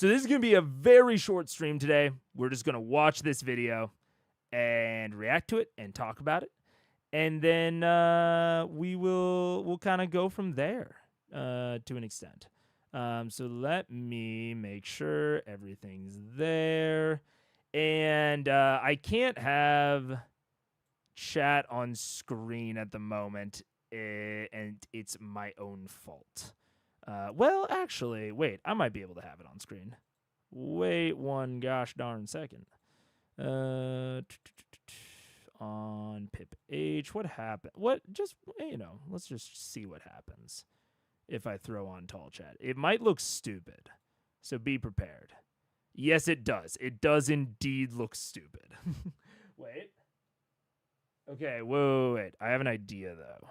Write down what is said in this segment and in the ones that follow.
So this is going to be a very short stream today. We're just going to watch this video and react to it and talk about it. And then we'll kind of go from there to an extent. So let me make sure everything's there. And I can't have chat on screen at the moment, and it's my own fault. Well, actually, wait, I might be able to have it on screen. Wait one gosh darn second. On pip H, what happened? What, just, let's just see what happens if I throw on tall chat. It might look stupid, so be prepared. Yes, it does. It does indeed look stupid. Wait. Okay, wait. I have an idea, though.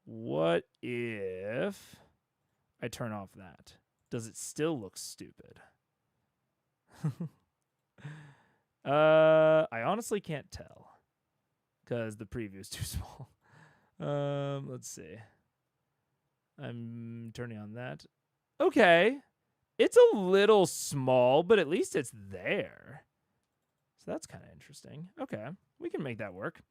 What if I turn off that? Does it still look stupid? I honestly can't tell because the preview is too small. Let's see. I'm turning on that. Okay. It's a little small, but at least it's there. So that's kind of interesting. Okay. We can make that work.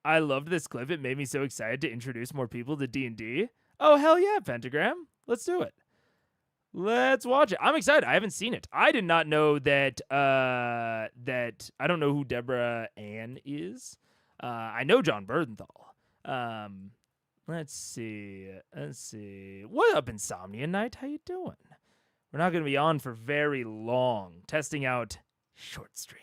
I loved this clip. It made me so excited to introduce more people to D&D. Oh, hell yeah, Pentagram. Let's do it. Let's watch it. I'm excited. I haven't seen it. I did not know that, I don't know who Deborah Ann is. I know John Bernthal. Let's see. What up, Insomnia Night? How you doing? We're not going to be on for very long. Testing out short stream.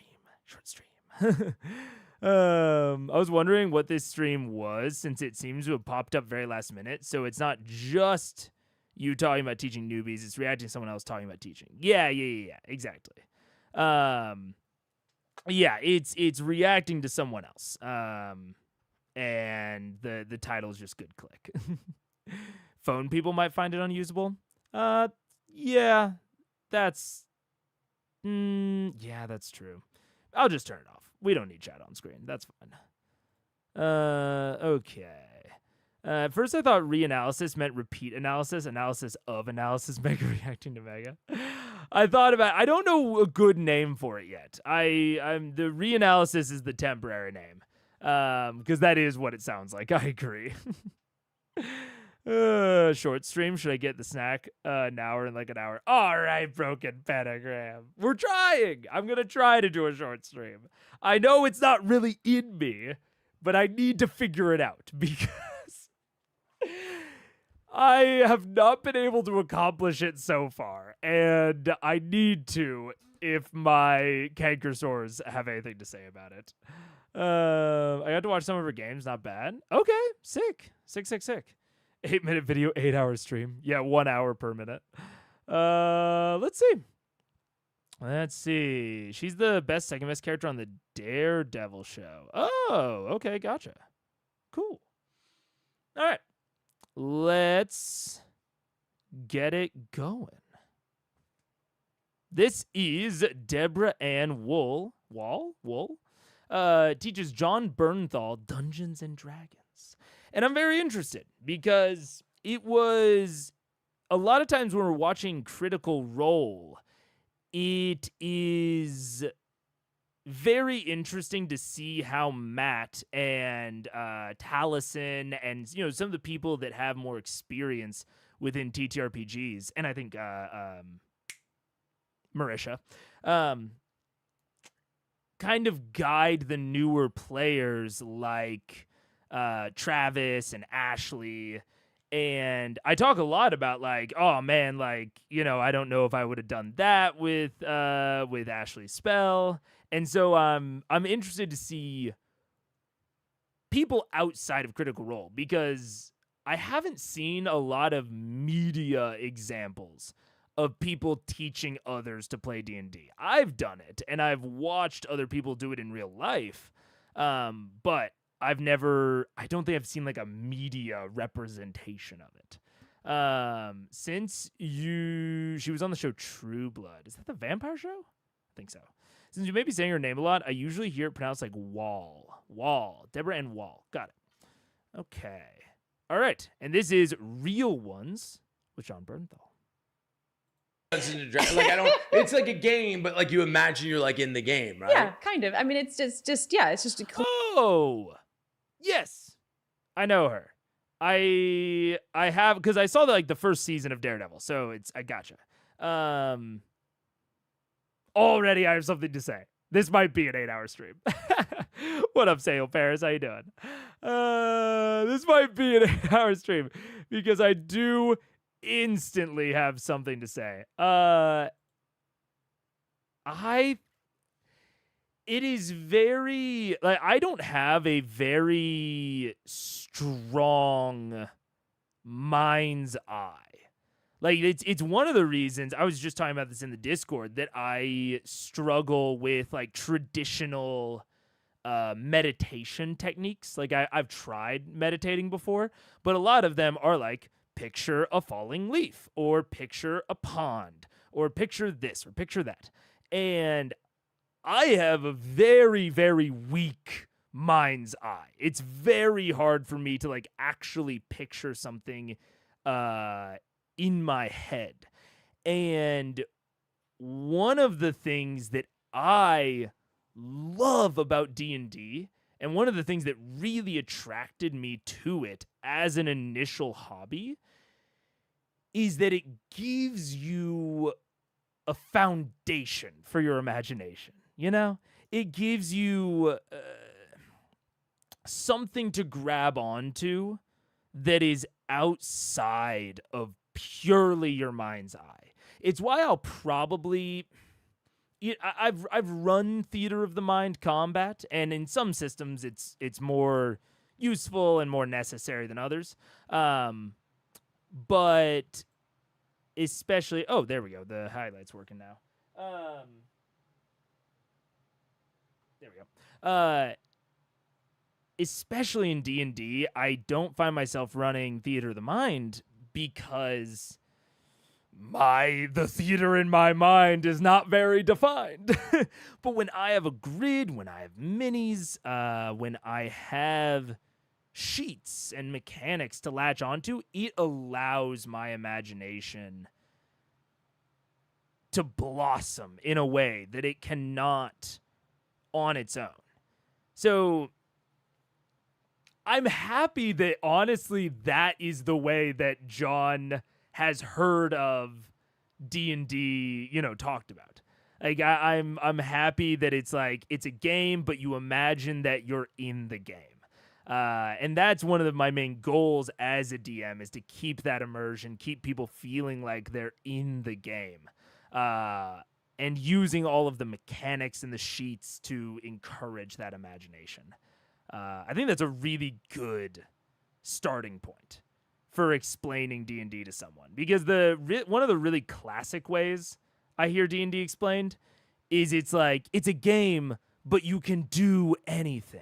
I was wondering what this stream was, since it seems to have popped up very last minute. So it's not just you talking about teaching newbies. It's reacting to someone else talking about teaching. Yeah, exactly. Yeah, it's reacting to someone else. And the title is just good click. Phone people might find it unusable. Yeah, that's true. I'll just turn it off. We don't need chat on screen. That's fine. Okay. At first I thought reanalysis meant repeat analysis of analysis, mega reacting to mega. I don't know a good name for it yet. The reanalysis is the temporary name. Because that is what it sounds like. I agree. Short stream. Should I get the snack now or in like an hour? All right, broken pentagram. We're trying. I'm going to try to do a short stream. I know it's not really in me, but I need to figure it out because I have not been able to accomplish it so far. And I need to if my canker sores have anything to say about it. I got to watch some of her games. Not bad. Okay. Sick. 8-minute video, 8-hour stream. Yeah, 1 hour per minute. Let's see. She's the second best character on the Daredevil show. Oh, okay. Gotcha. Cool. All right. Let's get it going. This is Deborah Ann Wall. Teaches John Bernthal Dungeons and Dragons. And I'm very interested because it was a lot of times when we're watching Critical Role, it is very interesting to see how Matt and Taliesin and some of the people that have more experience within TTRPGs, and I think Marisha, kind of guide the newer players like Travis and Ashley. And I talk a lot about like, oh man, like, I don't know if I would have done that with Ashley's spell. And so I'm interested to see people outside of Critical Role because I haven't seen a lot of media examples of people teaching others to play D&D. I've done it, and I've watched other people do it in real life, but I don't think I've seen like a media representation of it. Since she was on the show True Blood. Is that the vampire show? I think so. Since you may be saying her name a lot, I usually hear it pronounced like Wall. Deborah Ann Wall. Got it. Okay. All right. And this is Real Ones with John Bernthal. Like I don't. It's like a game, but like you imagine you're like in the game, right? Yeah, kind of. I mean, it's just yeah, it's just a Oh, yes, I know her. I have, because I saw like the first season of Daredevil, so I gotcha. Already I have something to say. This might be an 8-hour stream. What up, Sayo Paris? How you doing? This might be an 8-hour stream because I do instantly have something to say. It is very, like, I don't have a very strong mind's eye. Like, it's one of the reasons, I was just talking about this in the Discord, that I struggle with, like, traditional meditation techniques. Like, I've tried meditating before, but a lot of them are like, picture a falling leaf, or picture a pond, or picture this, or picture that. And I have a very, very weak mind's eye. It's very hard for me to, like, actually picture something in my head. And one of the things that I love about D&D, and one of the things that really attracted me to it as an initial hobby, is that it gives you a foundation for your imagination. You know, it gives you something to grab onto that is outside of purely your mind's eye. It's why I'll probably, I've run theater of the mind combat, and in some systems it's more useful and more necessary than others. But especially, oh, there we go. The highlight's working now. There we go. Especially in D&D, I don't find myself running theater of the mind because the theater in my mind is not very defined. But when I have a grid, when I have minis, when I have sheets and mechanics to latch onto, it allows my imagination to blossom in a way that it cannot on its own. So I'm happy that, honestly, that is the way that John has heard of D&D, talked about. Like, I'm happy that it's like, it's a game, but you imagine that you're in the game. And that's one of my main goals as a DM, is to keep that immersion, keep people feeling like they're in the game. And using all of the mechanics and the sheets to encourage that imagination. I think that's a really good starting point for explaining D&D to someone, because one of the really classic ways I hear D&D explained is it's like, it's a game, but you can do anything.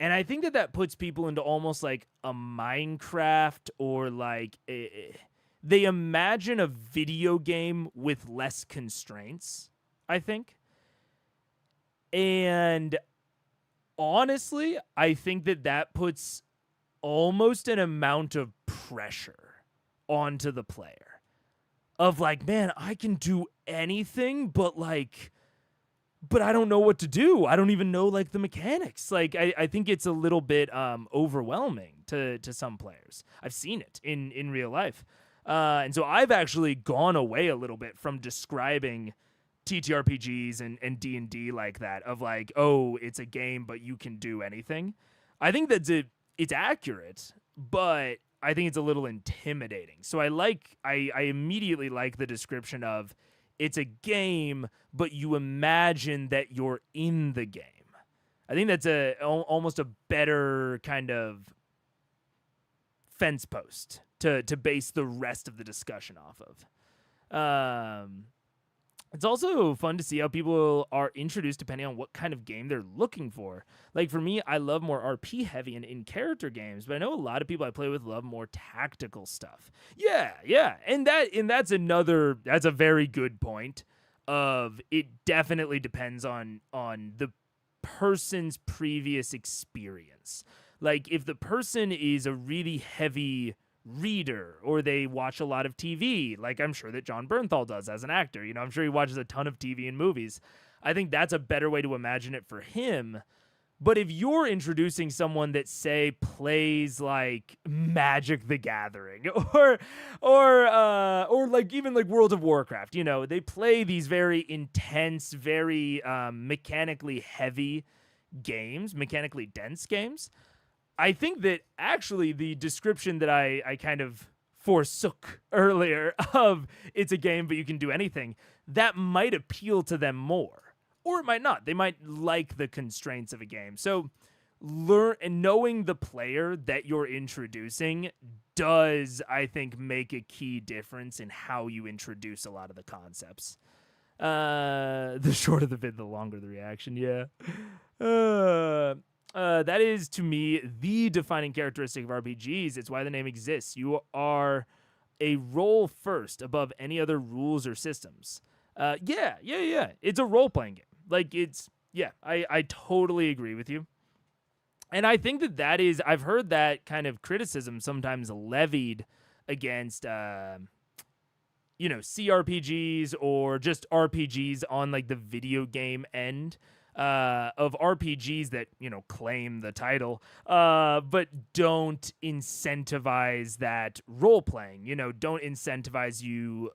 And I think that puts people into almost like a Minecraft, or like they imagine a video game with less constraints, I think. And honestly, I think that puts almost an amount of pressure onto the player of like, man, I can do anything, but I don't know what to do. I don't even know, like, the mechanics. Like, I think it's a little bit overwhelming to some players. I've seen it in real life. And so I've actually gone away a little bit from describing TTRPGs and D&D like that, of like, oh, it's a game, but you can do anything. I think it's accurate, but I think it's a little intimidating. So I immediately like the description of, it's a game, but you imagine that you're in the game. I think that's almost a better kind of fence post to base the rest of the discussion off of. It's also fun to see how people are introduced depending on what kind of game they're looking for. Like, for me, I love more RP heavy and in-character games, but I know a lot of people I play with love more tactical stuff. Yeah. And that's a very good point of, it definitely depends on the person's previous experience. Like, if the person is a really heavy reader, or they watch a lot of TV, like I'm sure that John Bernthal does as an actor. You know, I'm sure he watches a ton of TV and movies. I think that's a better way to imagine it for him. But if you're introducing someone that, say, plays like Magic the Gathering or like even like World of Warcraft, you know, they play these very intense, very mechanically heavy games, mechanically dense games. I think that actually the description that I kind of forsook earlier of it's a game but you can do anything, that might appeal to them more. Or it might not. They might like the constraints of a game. So knowing the player that you're introducing does, I think, make a key difference in how you introduce a lot of the concepts. The shorter the vid, the longer the reaction. Yeah. That is, to me, the defining characteristic of RPGs. It's why the name exists. You are a role first above any other rules or systems. Yeah. It's a role-playing game. Like, I totally agree with you. And I think that is, I've heard that kind of criticism sometimes levied against, CRPGs or just RPGs on, like, the video game end of RPGs that, claim the title, but don't incentivize that role-playing, don't incentivize you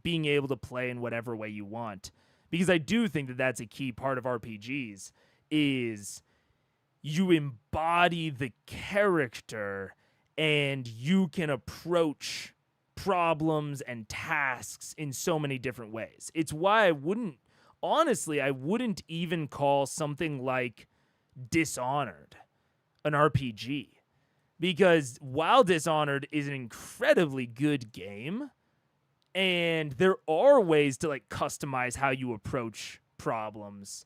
being able to play in whatever way you want. Because I do think that that's a key part of RPGs, is you embody the character and you can approach problems and tasks in so many different ways. It's why I wouldn't even call something like Dishonored an RPG. Because while Dishonored is an incredibly good game, and there are ways to like customize how you approach problems,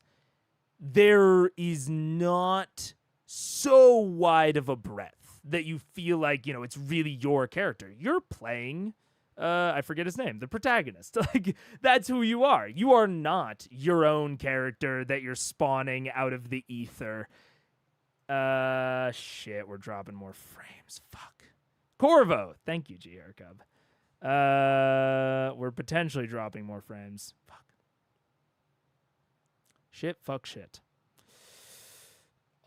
there is not so wide of a breadth that you feel like, it's really your character. You're playing, I forget his name, the protagonist. Like, that's who you are. You are not your own character that you're spawning out of the ether. Shit, we're dropping more frames. Fuck. Corvo. Thank you, GR Cub. We're potentially dropping more frames. Fuck. Shit.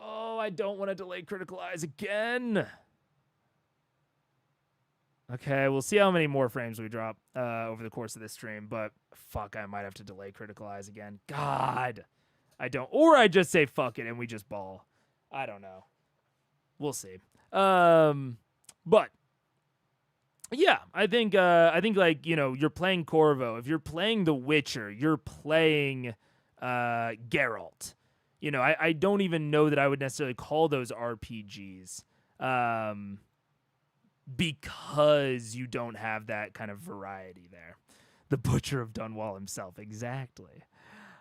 Oh, I don't want to delay critical eyes again. Okay, we'll see how many more frames we drop over the course of this stream, but fuck, I might have to delay critical eyes again. God. I don't, or I just say fuck it and we just ball. I don't know. We'll see. But yeah, I think like, you're playing Corvo. If you're playing The Witcher, you're playing Geralt. I don't even know that I would necessarily call those RPGs because you don't have that kind of variety there. The Butcher of Dunwall himself, exactly.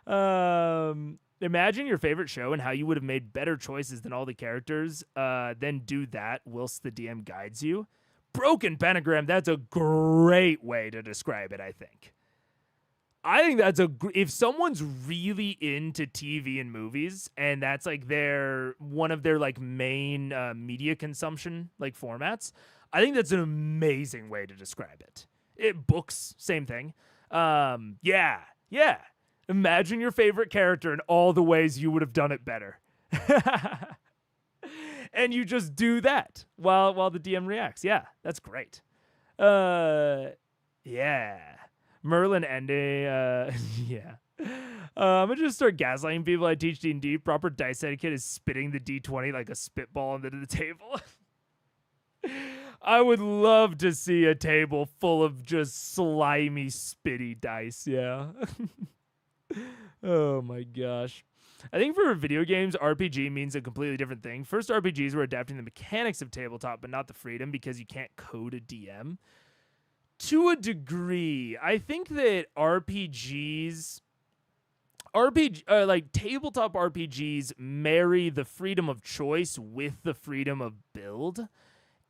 Imagine your favorite show and how you would have made better choices than all the characters, then do that whilst the DM guides you. Broken Pentagram, that's a great way to describe it, I think. I think that's if someone's really into TV and movies and that's like one of their like main media consumption like formats, I think that's an amazing way to describe it. Books, same thing. Yeah. Imagine your favorite character and all the ways you would have done it better. And you just do that while the DM reacts. Yeah, that's great. Yeah. Merlin ending. Yeah. I'm gonna just start gaslighting people. I teach D&D. Proper dice etiquette is spitting the D20 like a spitball into the table. I would love to see a table full of just slimy, spitty dice. Yeah. Oh my gosh. I think for video games, RPG means a completely different thing. First, RPGs were adapting the mechanics of tabletop, but not the freedom because you can't code a DM. To a degree, I think that like tabletop RPGs marry the freedom of choice with the freedom of build.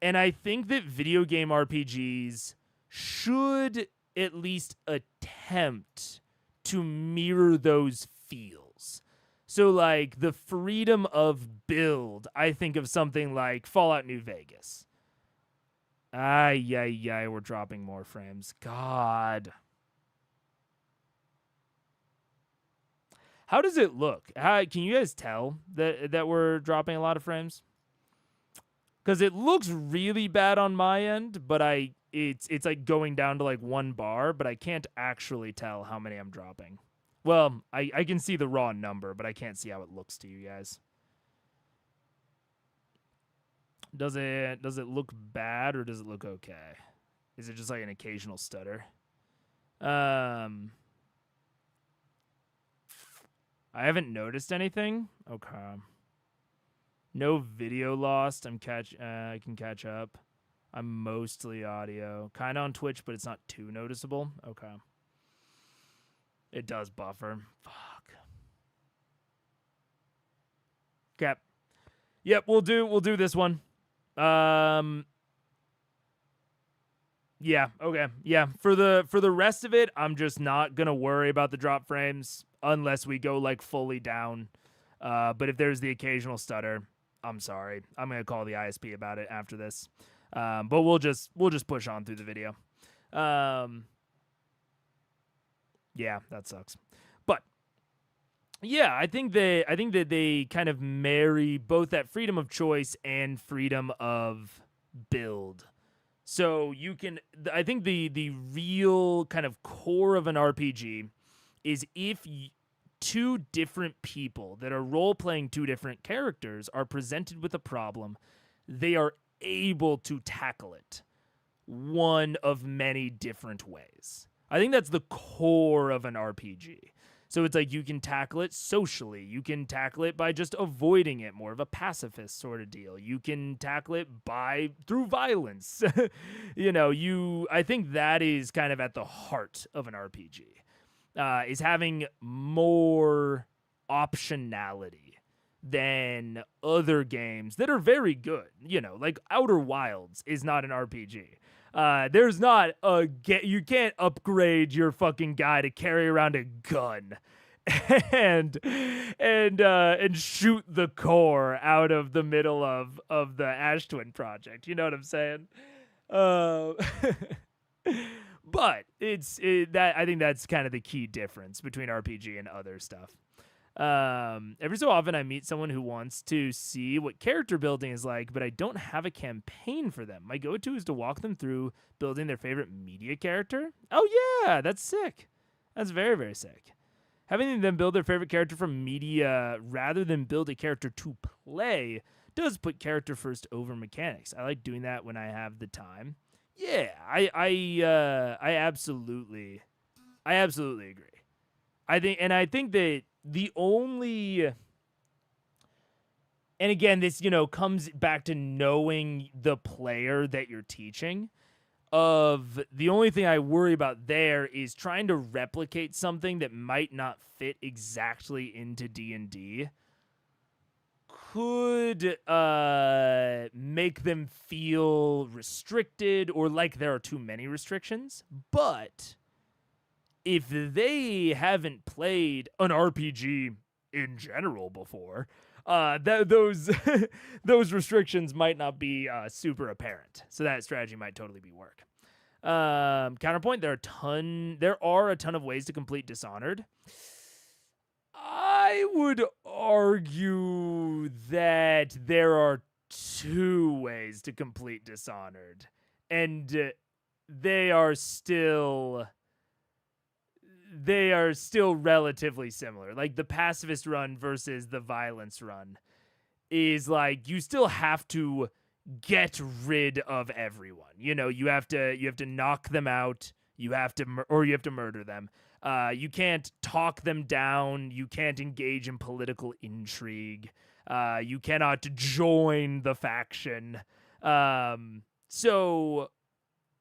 And I think that video game RPGs should at least attempt to mirror those feels. So, like, the freedom of build, I think of something like Fallout New Vegas. Ay, we're dropping more frames. God. How does it look? Can you guys tell that we're dropping a lot of frames? Because it looks really bad on my end, but it's like going down to like 1 bar, but I can't actually tell how many I'm dropping. Well, I can see the raw number, but I can't see how it looks to you guys. Does it look bad or does it look okay? Is it just like an occasional stutter? I haven't noticed anything. Okay. No video lost. I can catch up. I'm mostly audio. Kind of on Twitch, but it's not too noticeable. Okay. It does buffer. Fuck. Okay. Yep, we'll do this one. Yeah, okay. Yeah, for the rest of it, I'm just not going to worry about the drop frames unless we go like fully down. But if there's the occasional stutter, I'm sorry. I'm going to call the ISP about it after this. But we'll just push on through the video. Yeah, that sucks. But yeah, I think that they kind of marry both that freedom of choice and freedom of build. So you can, I think the real kind of core of an RPG is if two different people that are role-playing two different characters are presented with a problem, they are able to tackle it one of many different ways. I think that's the core of an RPG. So it's like you can tackle it socially. You can tackle it by just avoiding it, more of a pacifist sort of deal. You can tackle it through violence. I think that is kind of at the heart of an RPG, is having more optionality than other games that are very good. Like Outer Wilds is not an RPG. There's not you can't upgrade your fucking guy to carry around a gun and shoot the core out of the middle of the Ash Twin project. You know what I'm saying? But I think that's kind of the key difference between RPG and other stuff. Every so often I meet someone who wants to see what character building is like, but I don't have a campaign for them. My go-to is to walk them through building their favorite media character. Oh yeah, that's sick. That's very, very sick. Having them build their favorite character from media rather than build a character to play does put character first over mechanics. I like doing that when I have the time. Yeah, I absolutely agree. I think that the only, and again, this, comes back to knowing the player that you're teaching. The only thing I worry about there is trying to replicate something that might not fit exactly into D&D could make them feel restricted or like there are too many restrictions. But if they haven't played an RPG in general before, those those restrictions might not be super apparent. So that strategy might totally be work. Counterpoint: there are a ton of ways to complete Dishonored. I would argue that there are 2 ways to complete Dishonored, and they are still relatively similar. Like the pacifist run versus the violence run is like you still have to get rid of everyone. You have to knock them out. You have to murder them. You can't talk them down. You can't engage in political intrigue. You cannot join the faction. So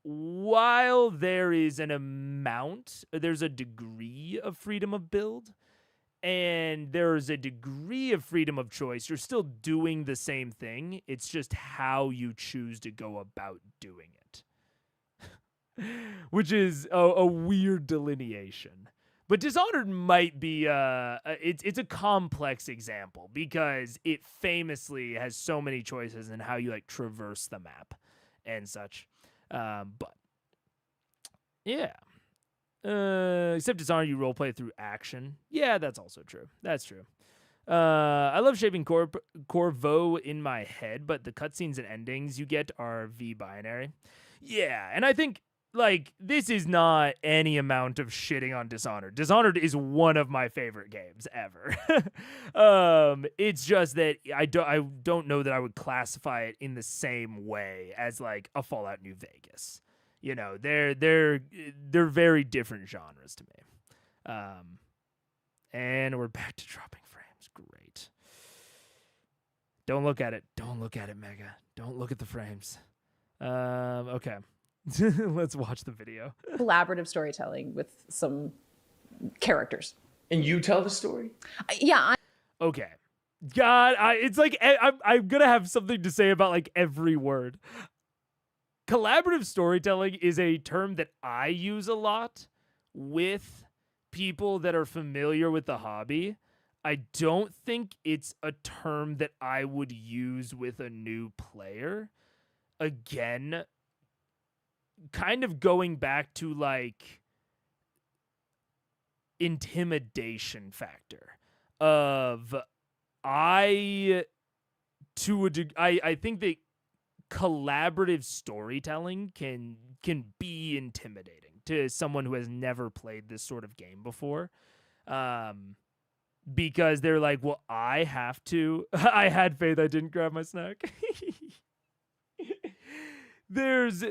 while there's a degree of freedom of build, and there's a degree of freedom of choice, you're still doing the same thing. It's just how you choose to go about doing it. Which is a weird delineation. But Dishonored might be it's a complex example because it famously has so many choices in how you like traverse the map and such. But yeah. Except Dishonored, you roleplay through action. Yeah, that's also true. That's true. I love shaping Corvo in my head, but the cutscenes and endings you get are V-binary. Yeah, and I think, like, this is not any amount of shitting on Dishonored. Dishonored is one of my favorite games ever. It's just that I don't know that I would classify it in the same way as, like, a Fallout New Vegas. You know, they're very different genres to me. And we're back to dropping frames. Great. Don't look at it. Don't look at it, Mega. Don't look at the frames. Okay. Let's watch the video. Collaborative storytelling with some characters. And you tell the story? Yeah. Okay. God, it's like I'm gonna have something to say about like every word. Collaborative storytelling is a term that I use a lot with people that are familiar with the hobby. I don't think it's a term that I would use with a new player. Again, kind of going back to like intimidation factor of I think that collaborative storytelling can be intimidating to someone who has never played this sort of game before. Because they're like, well, I have to. I had faith. I didn't grab my snack. There's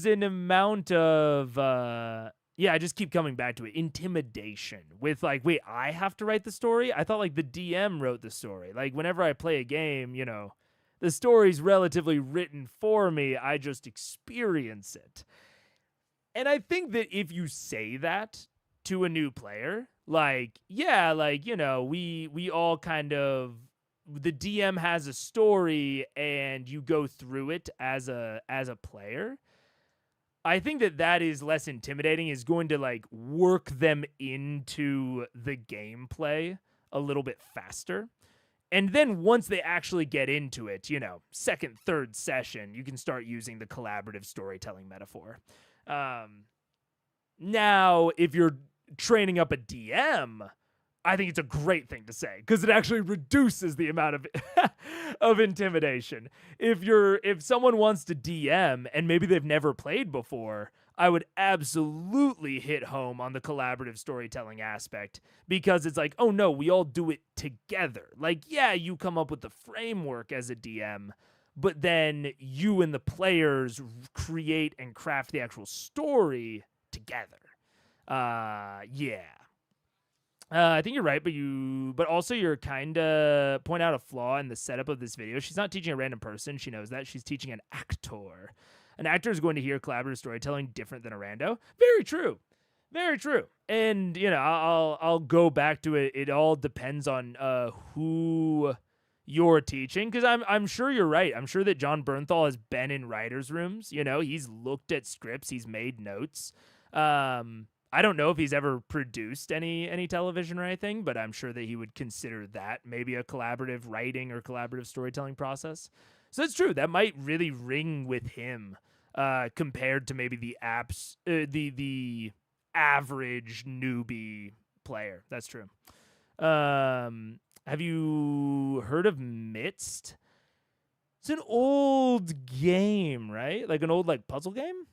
an amount of I just keep coming back to it. Intimidation with like, wait, I have to write the story? I thought like the DM wrote the story. Like whenever I play a game, you know, the story's relatively written for me. I just experience it. And I think that if you say that to a new player, like, yeah, like, you know, we all kind of, the DM has a story and you go through it as a player. I think that is less intimidating, is going to like work them into the gameplay a little bit faster. And then once they actually get into it, you know, second, third session, you can start using the collaborative storytelling metaphor. Now, if you're training up a DM, I think it's a great thing to say because it actually reduces the amount of of intimidation. If someone wants to DM and maybe they've never played before, I would absolutely hit home on the collaborative storytelling aspect because it's like, oh no, we all do it together. Like, yeah, you come up with the framework as a DM, but then you and the players create and craft the actual story together. I think you're right, but also you're kind of point out a flaw in the setup of this video. She's not teaching a random person. She knows that. She's teaching an actor. An actor is going to hear collaborative storytelling different than a rando. Very true. Very true. And, you know, I'll go back to it. It all depends on who you're teaching, because I'm sure you're right. I'm sure that John Bernthal has been in writers' rooms. You know, he's looked at scripts. He's made notes. I don't know if he's ever produced any television or anything, but I'm sure that he would consider that maybe a collaborative writing or collaborative storytelling process. So it's true. That might really ring with him compared to maybe the average newbie player. That's true. Have you heard of Midst? It's an old game, right? Like an old like puzzle game?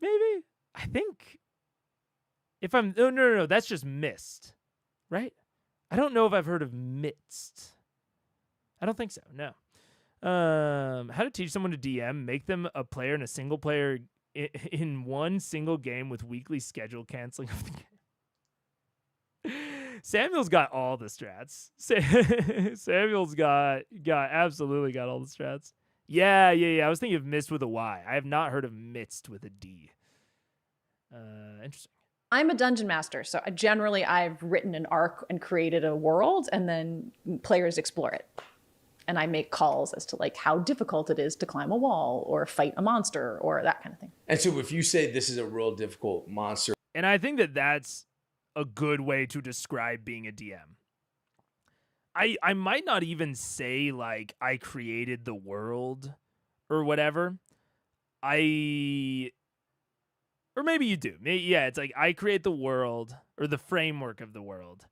Maybe? I think... No, that's just Mist, right? I don't know if I've heard of Midst. I don't think so, no. How to teach someone to DM, make them a player in a single player in one single game with weekly schedule canceling of the game. Samuel's got all the strats. Samuel's got absolutely got all the strats. Yeah. I was thinking of Mist with a Y. I have not heard of Midst with a D. Interesting. I'm a dungeon master, so I've written an arc and created a world, and then players explore it. And I make calls as to like how difficult it is to climb a wall or fight a monster or that kind of thing. And so if you say this is a real difficult monster. And I think that that's a good way to describe being a DM. I might not even say like I created the world or whatever. or maybe you do. Yeah, it's like I create the world or the framework of the world.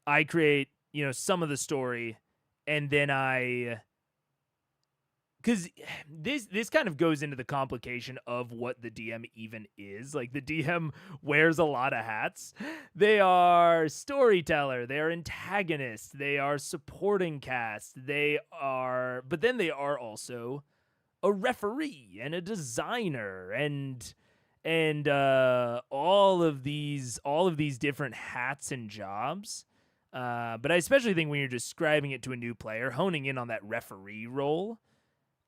I create, some of the story, and then because this kind of goes into the complication of what the DM even is. Like, the DM wears a lot of hats. They are storyteller, they are antagonist, they are supporting cast, but then they are also a referee and a designer and all of these different hats and jobs. But I especially think when you're describing it to a new player, honing in on that referee role,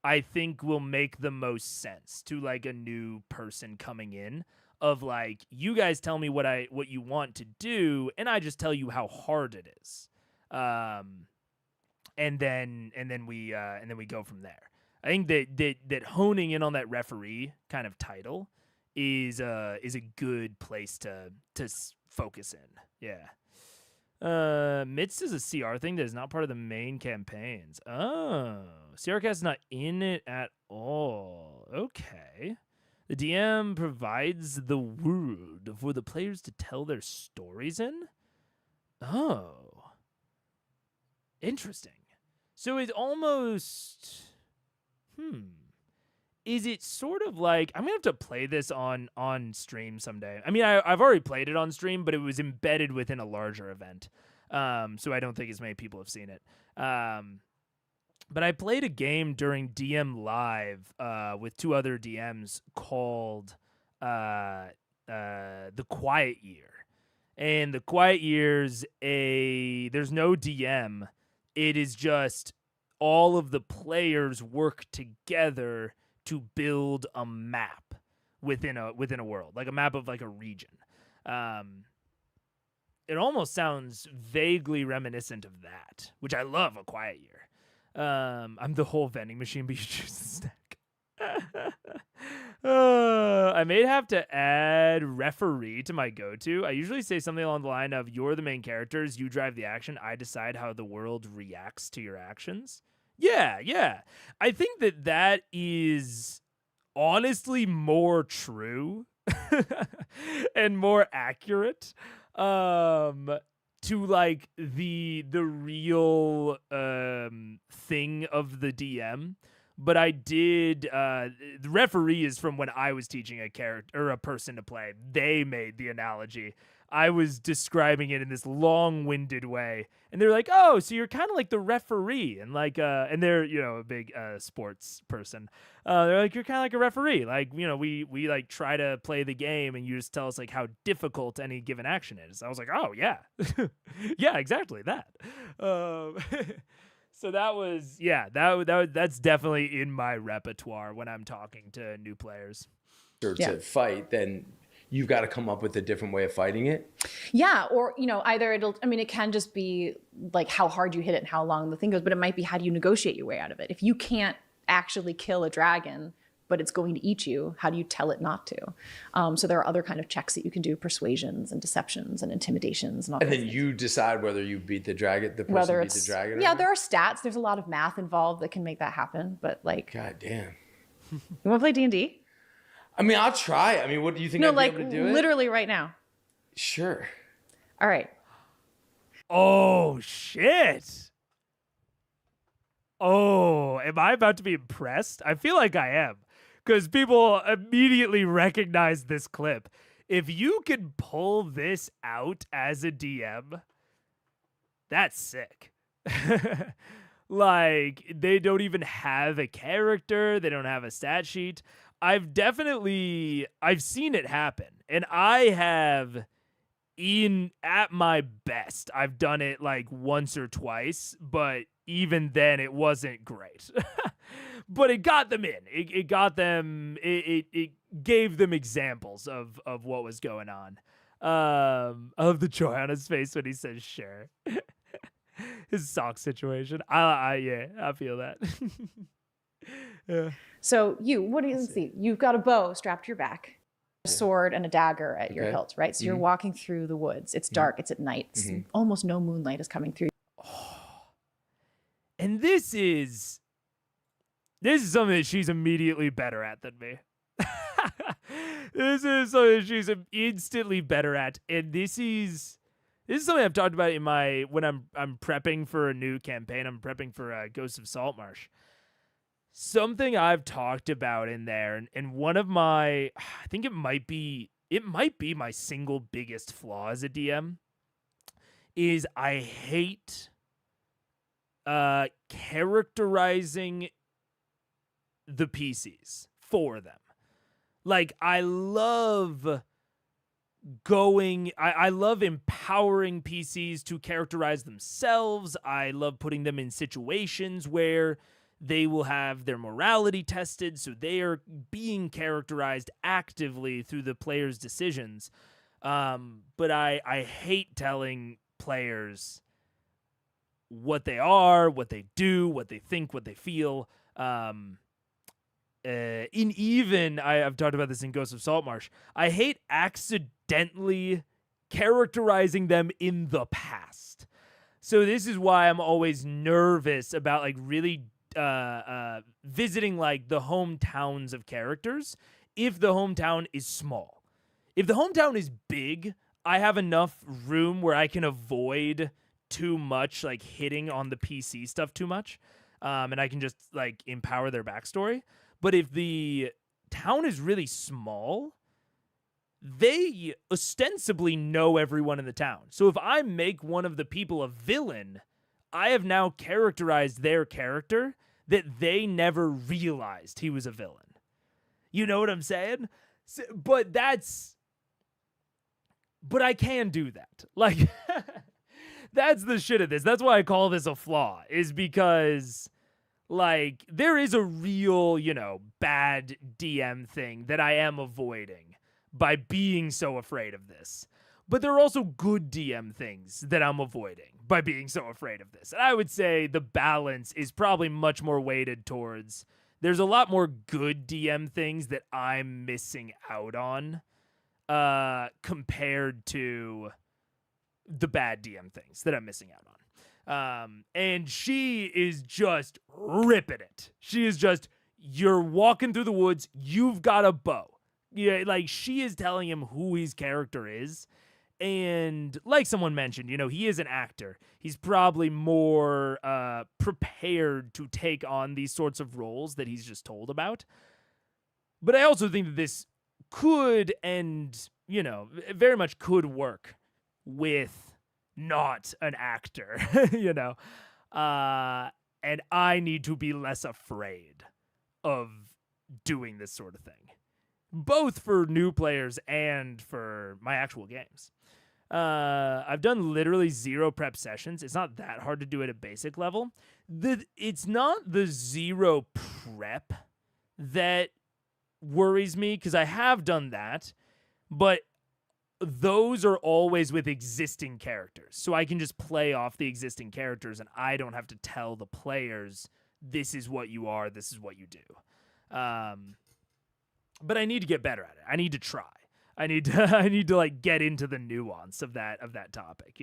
I think will make the most sense to like a new person coming in, of like, you guys tell me what you want to do, and I just tell you how hard it is. And then we go from there. I think that honing in on that referee kind of title is a good place to focus in. Yeah. Midst is a CR thing that is not part of the main campaigns. Oh, CR cast is not in it at all. Okay. The DM provides the world for the players to tell their stories in? Oh. Interesting. So it's almost... Is it sort of like... I'm going to have to play this on stream someday. I mean, I've already played it on stream, but it was embedded within a larger event. So I don't think as many people have seen it. But I played a game during DM Live with two other DMs called The Quiet Year. And The Quiet Year's there's no DM. It is just all of the players work together to build a map within a world, like a map of like a region. It almost sounds vaguely reminiscent of that, which I love. A Quiet Year. I'm the whole vending machine, but you choose the snack. I may have to add referee to my go-to. I usually say something along the line of, you're the main characters, you drive the action, I decide how the world reacts to your actions. Yeah. I think that is honestly more true and more accurate to like the real thing of the DM. But I did the referee is from when I was teaching a character or a person to play. They made the analogy. I was describing it in this long-winded way, and they're like, "Oh, so you're kind of like the referee," and like, and they're a big sports person. They're like, "You're kind of like a referee. Like, we like try to play the game, and you just tell us like how difficult any given action is." I was like, "Oh yeah, yeah, exactly that." So that was that's definitely in my repertoire when I'm talking to new players. Or to fight, then you've got to come up with a different way of fighting it. Yeah, or either it can just be like how hard you hit it and how long the thing goes, but it might be how do you negotiate your way out of it. If you can't actually kill a dragon, but it's going to eat you, how do you tell it not to? So there are other kind of checks that you can do, persuasions and deceptions and intimidations and all. And then you decide whether you beat the dragon, the person beat the dragon. Yeah, there are stats. There's a lot of math involved that can make that happen. But like, God damn. You want to play D&D? I mean, I'll try. I mean, what do you think? No, I'd like be able to do it? literally right now. Sure. All right. Oh shit. Oh, am I about to be impressed? I feel like I am, because people immediately recognize this clip. If you can pull this out as a DM, that's sick. Like, they don't even have a character. They don't have a stat sheet. I've seen it happen. And I have, at my best, I've done it like once or twice, but even then it wasn't great. But it got them in. It got them, it gave them examples of what was going on. I love the joy on his face when he says sure. His sock situation. I feel that. Yeah. So what do you see? You've got a bow strapped to your back, a sword and a dagger at your hilt, right? So you're walking through the woods. It's dark. It's at night. Almost no moonlight is coming through. And this is something that she's immediately better at than me. This is something she's instantly better at, and this is something I've talked about in my when I'm prepping for a new campaign. I'm prepping for Ghosts of Saltmarsh. Something I've talked about in there, and one of my, I think it might be my single biggest flaw as a DM, is I hate characterizing the PCs for them. Like, I love I love empowering PCs to characterize themselves. I love putting them in situations where they will have their morality tested, so they are being characterized actively through the player's decisions. But I hate telling players what they are, what they do, what they think, what they feel. I've talked about this in Ghosts of Saltmarsh. I hate accidentally characterizing them in the past. So this is why I'm always nervous about like really visiting like the hometowns of characters if the hometown is small. If the hometown is big, I have enough room where I can avoid too much like hitting on the PC stuff too much, and I can just like empower their backstory. But if the town is really small, they ostensibly know everyone in the town. So if I make one of the people a villain, I have now characterized their character that they never realized he was a villain. You know what I'm saying? But I can do that. Like, that's the shit of this. That's why I call this a flaw, is because, like, there is a real, bad DM thing that I am avoiding by being so afraid of this. But there are also good DM things that I'm avoiding by being so afraid of this. And I would say the balance is probably much more weighted towards there's a lot more good DM things that I'm missing out on compared to the bad DM things that I'm missing out on. And she is just ripping it. She is just, you're walking through the woods, you've got a bow. Yeah, like, she is telling him who his character is. And like someone mentioned, he is an actor. He's probably more prepared to take on these sorts of roles that he's just told about. But I also think that this could and, very much could work with not an actor, and I need to be less afraid of doing this sort of thing, both for new players and for my actual games. I've done literally 0 prep sessions. It's not that hard to do at a basic level. It's not the 0 prep that worries me, because I have done that, but those are always with existing characters. So I can just play off the existing characters, and I don't have to tell the players, this is what you are, this is what you do. But I need to get better at it. I need to try. I need to like get into the nuance of that topic,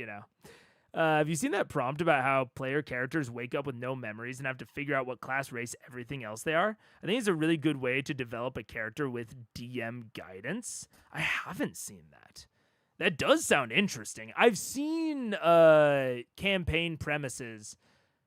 Have you seen that prompt about how player characters wake up with no memories and have to figure out what class, race, everything else they are? I think it's a really good way to develop a character with DM guidance. I haven't seen that. That does sound interesting. I've seen campaign premises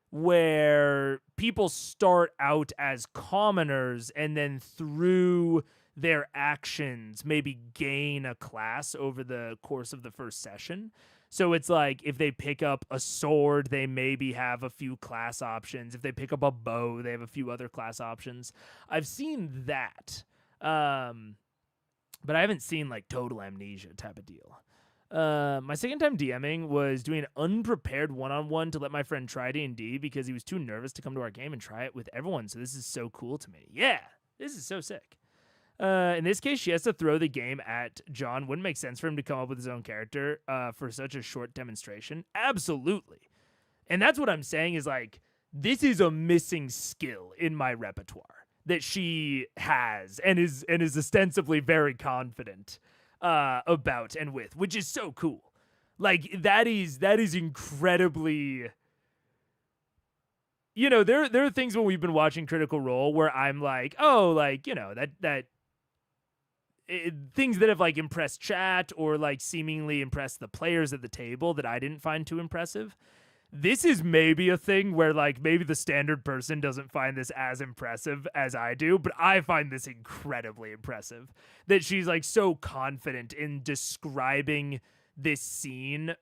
where people start out as commoners and then through their actions maybe gain a class over the course of the first session. So it's like if they pick up a sword, they maybe have a few class options. If they pick up a bow, they have a few other class options. I've seen that. But I haven't seen like total amnesia type of deal. My second time DMing was doing an unprepared one-on-one to let my friend try D&D because he was too nervous to come to our game and try it with everyone. So this is so cool to me. Yeah, this is so sick. In this case, she has to throw the game at John. Wouldn't make sense for him to come up with his own character for such a short demonstration. Absolutely. And that's what I'm saying is like, this is a missing skill in my repertoire that she has and is ostensibly very confident about and with, which is so cool. Like, that is incredibly... there are things when we've been watching Critical Role where I'm like, oh, like, that things that have like impressed chat or like seemingly impressed the players at the table that I didn't find too impressive. This is maybe a thing where like maybe the standard person doesn't find this as impressive as I do, but I find this incredibly impressive that she's like so confident in describing this scene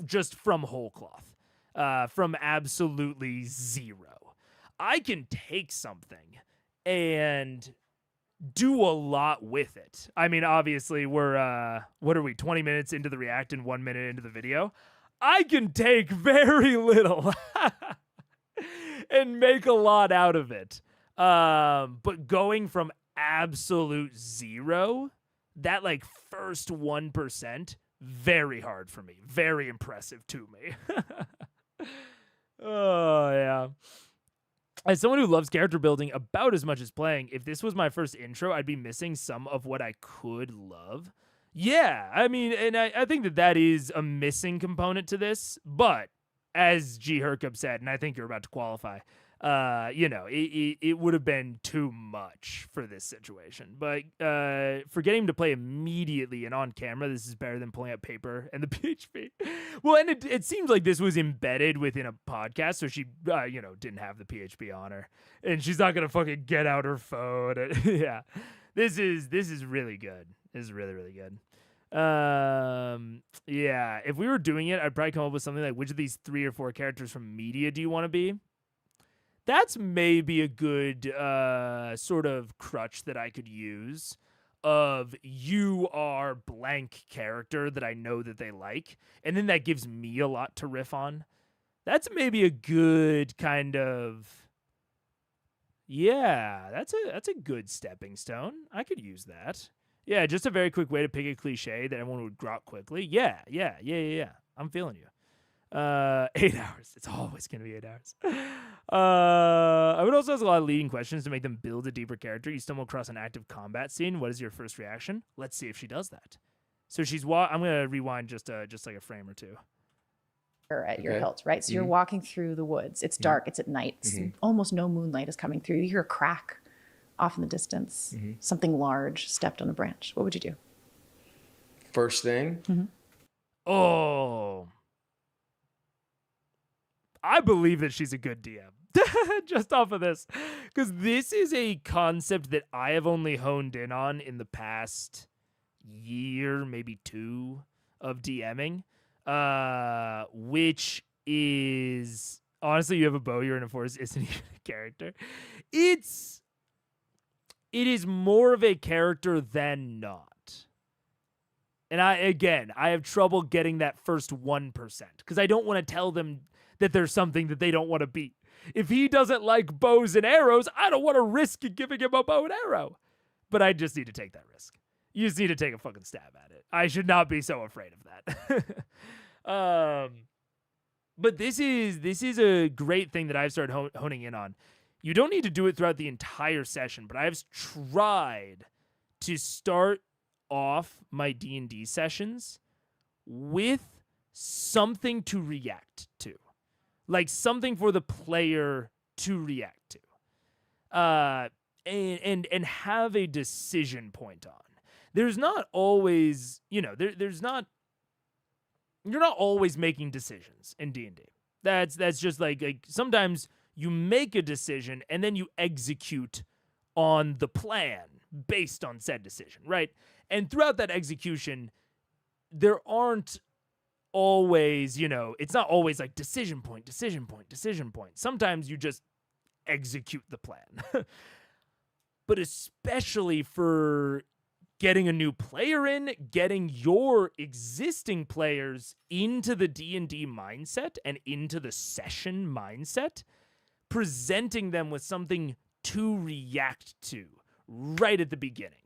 just from whole cloth, from absolutely zero. I can take something and do a lot with it. I mean, obviously we're what are we, 20 minutes into the react and 1 minute into the video. I can take very little and make a lot out of it. But going from absolute zero, that like first 1%, very hard for me. Very impressive to me. Oh, yeah. As someone who loves character building about as much as playing, if this was my first intro, I'd be missing some of what I could love. Yeah, I mean, and I think that is a missing component to this, but as G. Hercup said, and I think you're about to qualify, it would have been too much for this situation. But for getting him to play immediately and on camera, this is better than pulling out paper and the PHP. Well, and it seems like this was embedded within a podcast, so she, didn't have the PHP on her, and she's not gonna fucking get out her phone. Yeah, this is really good. This is really, really good. Yeah, if we were doing it, I'd probably come up with something like, which of these 3 or 4 characters from media do you want to be? That's maybe a good sort of crutch that I could use of you are blank character that I know that they like, and then that gives me a lot to riff on. That's maybe a good kind of, yeah, that's a good stepping stone. I could use that. Yeah, just a very quick way to pick a cliche that everyone would grok quickly. Yeah. I'm feeling you. 8 hours. It's always going to be 8 hours. I would also ask a lot of leading questions to make them build a deeper character. You stumble across an active combat scene. What is your first reaction? Let's see if she does that. So she's I'm going to rewind just like a frame or two. At your hilt, right? So you're walking through the woods. It's dark. It's at night. Almost no moonlight is coming through. You hear a crack off in the distance. Something large stepped on a branch. What would you do? First thing? Oh. I believe that she's a good DM. Just off of this. Because this is a concept that I have only honed in on in the past year, maybe 2 of DMing. Which is, honestly, you have a bow, you're in a forest, isn't even a character. It is more of a character than not. And I have trouble getting that first 1% because I don't want to tell them that there's something that they don't want to be. If he doesn't like bows and arrows, I don't want to risk giving him a bow and arrow. But I just need to take that risk. You just need to take a fucking stab at it. I should not be so afraid of that. But this is a great thing that I've started honing in on. You don't need to do it throughout the entire session, but I've tried to start off my D&D sessions with something to react to. Like something for the player to react to. And have a decision point on. There's not always, there's not, you're not always making decisions in D&D. That's just like sometimes you make a decision and then you execute on the plan based on said decision, right? And throughout that execution, there aren't always, it's not always like decision point. Sometimes you just execute the plan. But especially for getting a new player in, getting your existing players into the D&D mindset and into the session mindset, presenting them with something to react to right at the beginning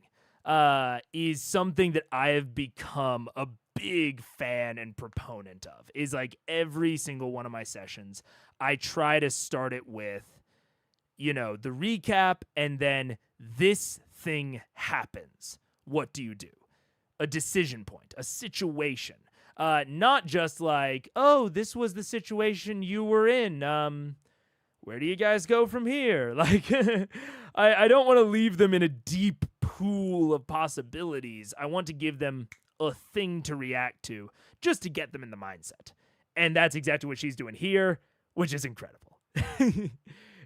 is something that I have become a big fan and proponent of. Is like every single one of my sessions, I try to start it with, the recap and then this thing happens. What do you do? A decision point, a situation. Not just like, oh, this was the situation you were in. Where do you guys go from here? Like, I don't want to leave them in a deep pool of possibilities. I want to give them a thing to react to just to get them in the mindset. And that's exactly what she's doing here, which is incredible.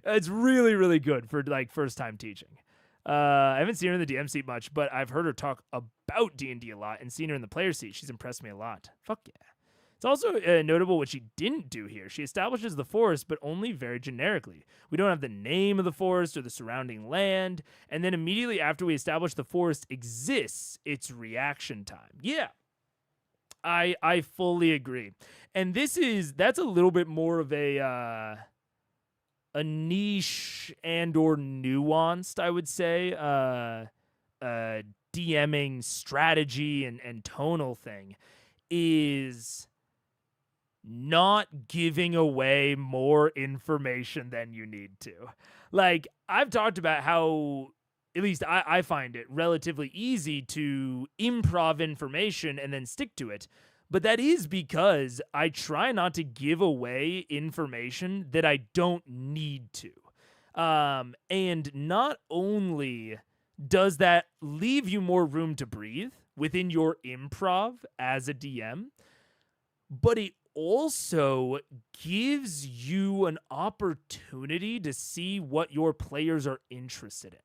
It's really, really good for like first time teaching. I haven't seen her in the DM seat much, but I've heard her talk about D&D a lot and seen her in the player seat. She's impressed me a lot. Fuck yeah. It's also notable what she didn't do here. She establishes the forest, but only very generically. We don't have the name of the forest or the surrounding land. And then immediately after we establish the forest exists, it's reaction time. Yeah, I fully agree. And that's a little bit more of a niche and or nuanced, I would say, DMing strategy and tonal thing is not giving away more information than you need to. Like, I've talked about how, at least I find it relatively easy to improv information and then stick to it. But that is because I try not to give away information that I don't need to. And not only does that leave you more room to breathe within your improv as a DM, but it also gives you an opportunity to see what your players are interested in.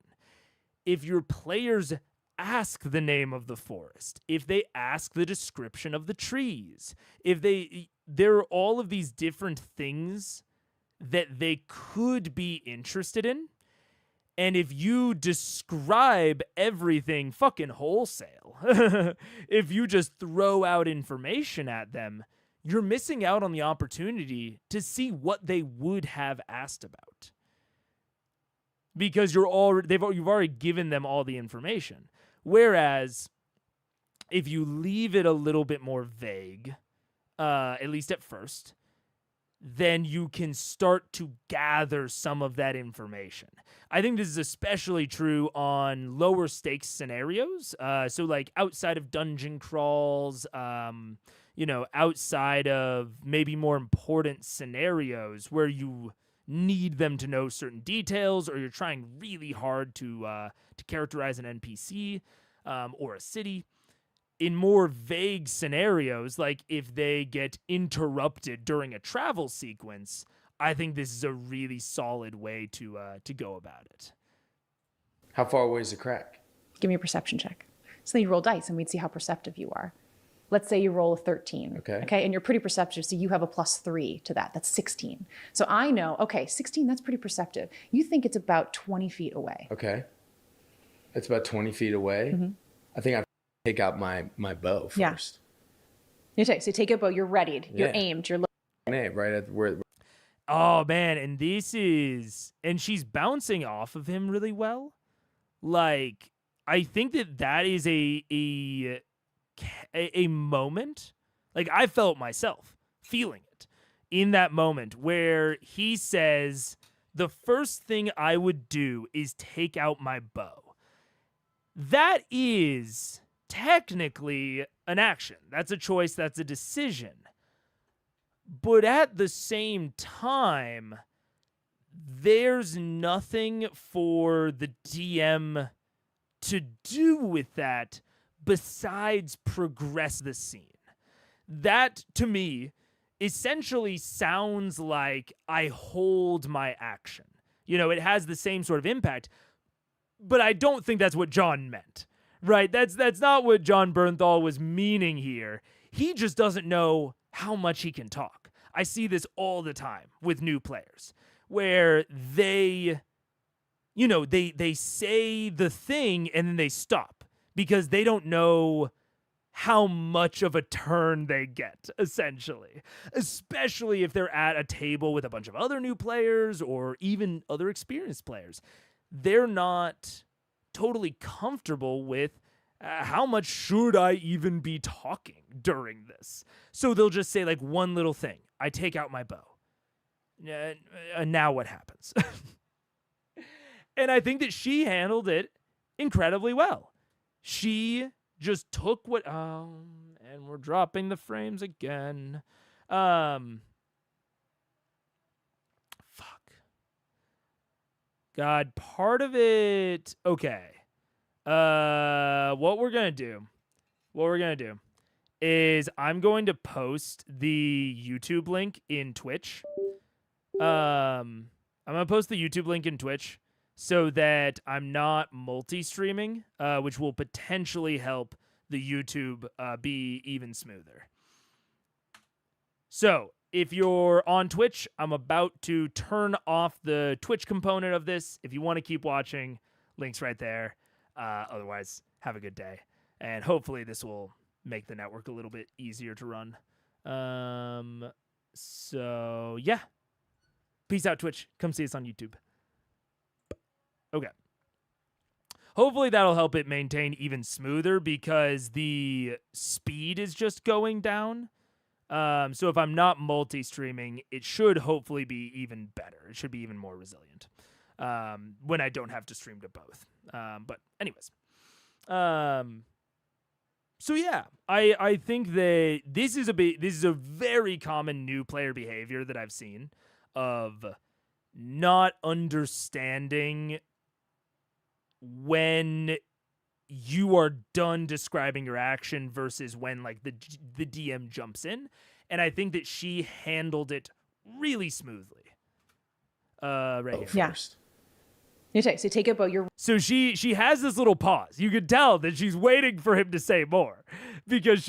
If your players ask the name of the forest, if they ask the description of the trees, there are all of these different things that they could be interested in. And if you describe everything fucking wholesale, if you just throw out information at them, you're missing out on the opportunity to see what they would have asked about. Because you've already given them all the information. Whereas if you leave it a little bit more vague, at least at first, then you can start to gather some of that information. I think this is especially true on lower stakes scenarios. So like outside of dungeon crawls, outside of maybe more important scenarios where you need them to know certain details, or you're trying really hard to characterize an NPC or a city. In more vague scenarios, like if they get interrupted during a travel sequence, I think this is a really solid way to go about it. How far away is the crack? Give me a perception check. So then you roll dice and we'd see how perceptive you are. Let's say you roll a 13. Okay. And you're pretty perceptive, so you have a +3 to that. That's 16. So I know, okay, 16, that's pretty perceptive. You think it's about 20 feet away. Okay. It's about 20 feet away. Mm-hmm. I think I take out my bow first. Yeah. So you take a bow, you're readied, you're aimed, you're looking. Right at where. Oh man, and she's bouncing off of him really well. Like, I think that is a moment, like I felt myself feeling it in that moment where he says, the first thing I would do is take out my bow. That is technically an action. That's a choice. That's a decision. But at the same time, there's nothing for the DM to do with that besides progress the scene. That, to me, essentially sounds like I hold my action. It has the same sort of impact, but I don't think that's what John meant, right? That's not what John Bernthal was meaning here. He just doesn't know how much he can talk. I see this all the time with new players, where they say the thing and then they stop because they don't know how much of a turn they get, essentially. Especially if they're at a table with a bunch of other new players or even other experienced players. They're not totally comfortable with how much should I even be talking during this? So they'll just say like one little thing. I take out my bow. Now what happens? And I think that she handled it incredibly well. She just took and we're dropping the frames again. Fuck. God, part of it, okay. What we're gonna do is I'm going to post the YouTube link in Twitch. I'm gonna post the YouTube link in Twitch so that I'm not multi-streaming, which will potentially help the YouTube be even smoother. So if you're on Twitch, I'm about to turn off the Twitch component of this. If you want to keep watching, link's right there. Otherwise, have a good day. And hopefully this will make the network a little bit easier to run. So, yeah. Peace out, Twitch. Come see us on YouTube. Okay. Hopefully that'll help it maintain even smoother because the speed is just going down. So if I'm not multi-streaming, it should hopefully be even better. It should be even more resilient when I don't have to stream to both. But anyways. So yeah, I think that this is a very common new player behavior that I've seen of not understanding when you are done describing your action versus when like the DM jumps in, and I think that she handled it really smoothly. Right here. Yeah. So take it, but you're. So she has this little pause. You could tell that she's waiting for him to say more because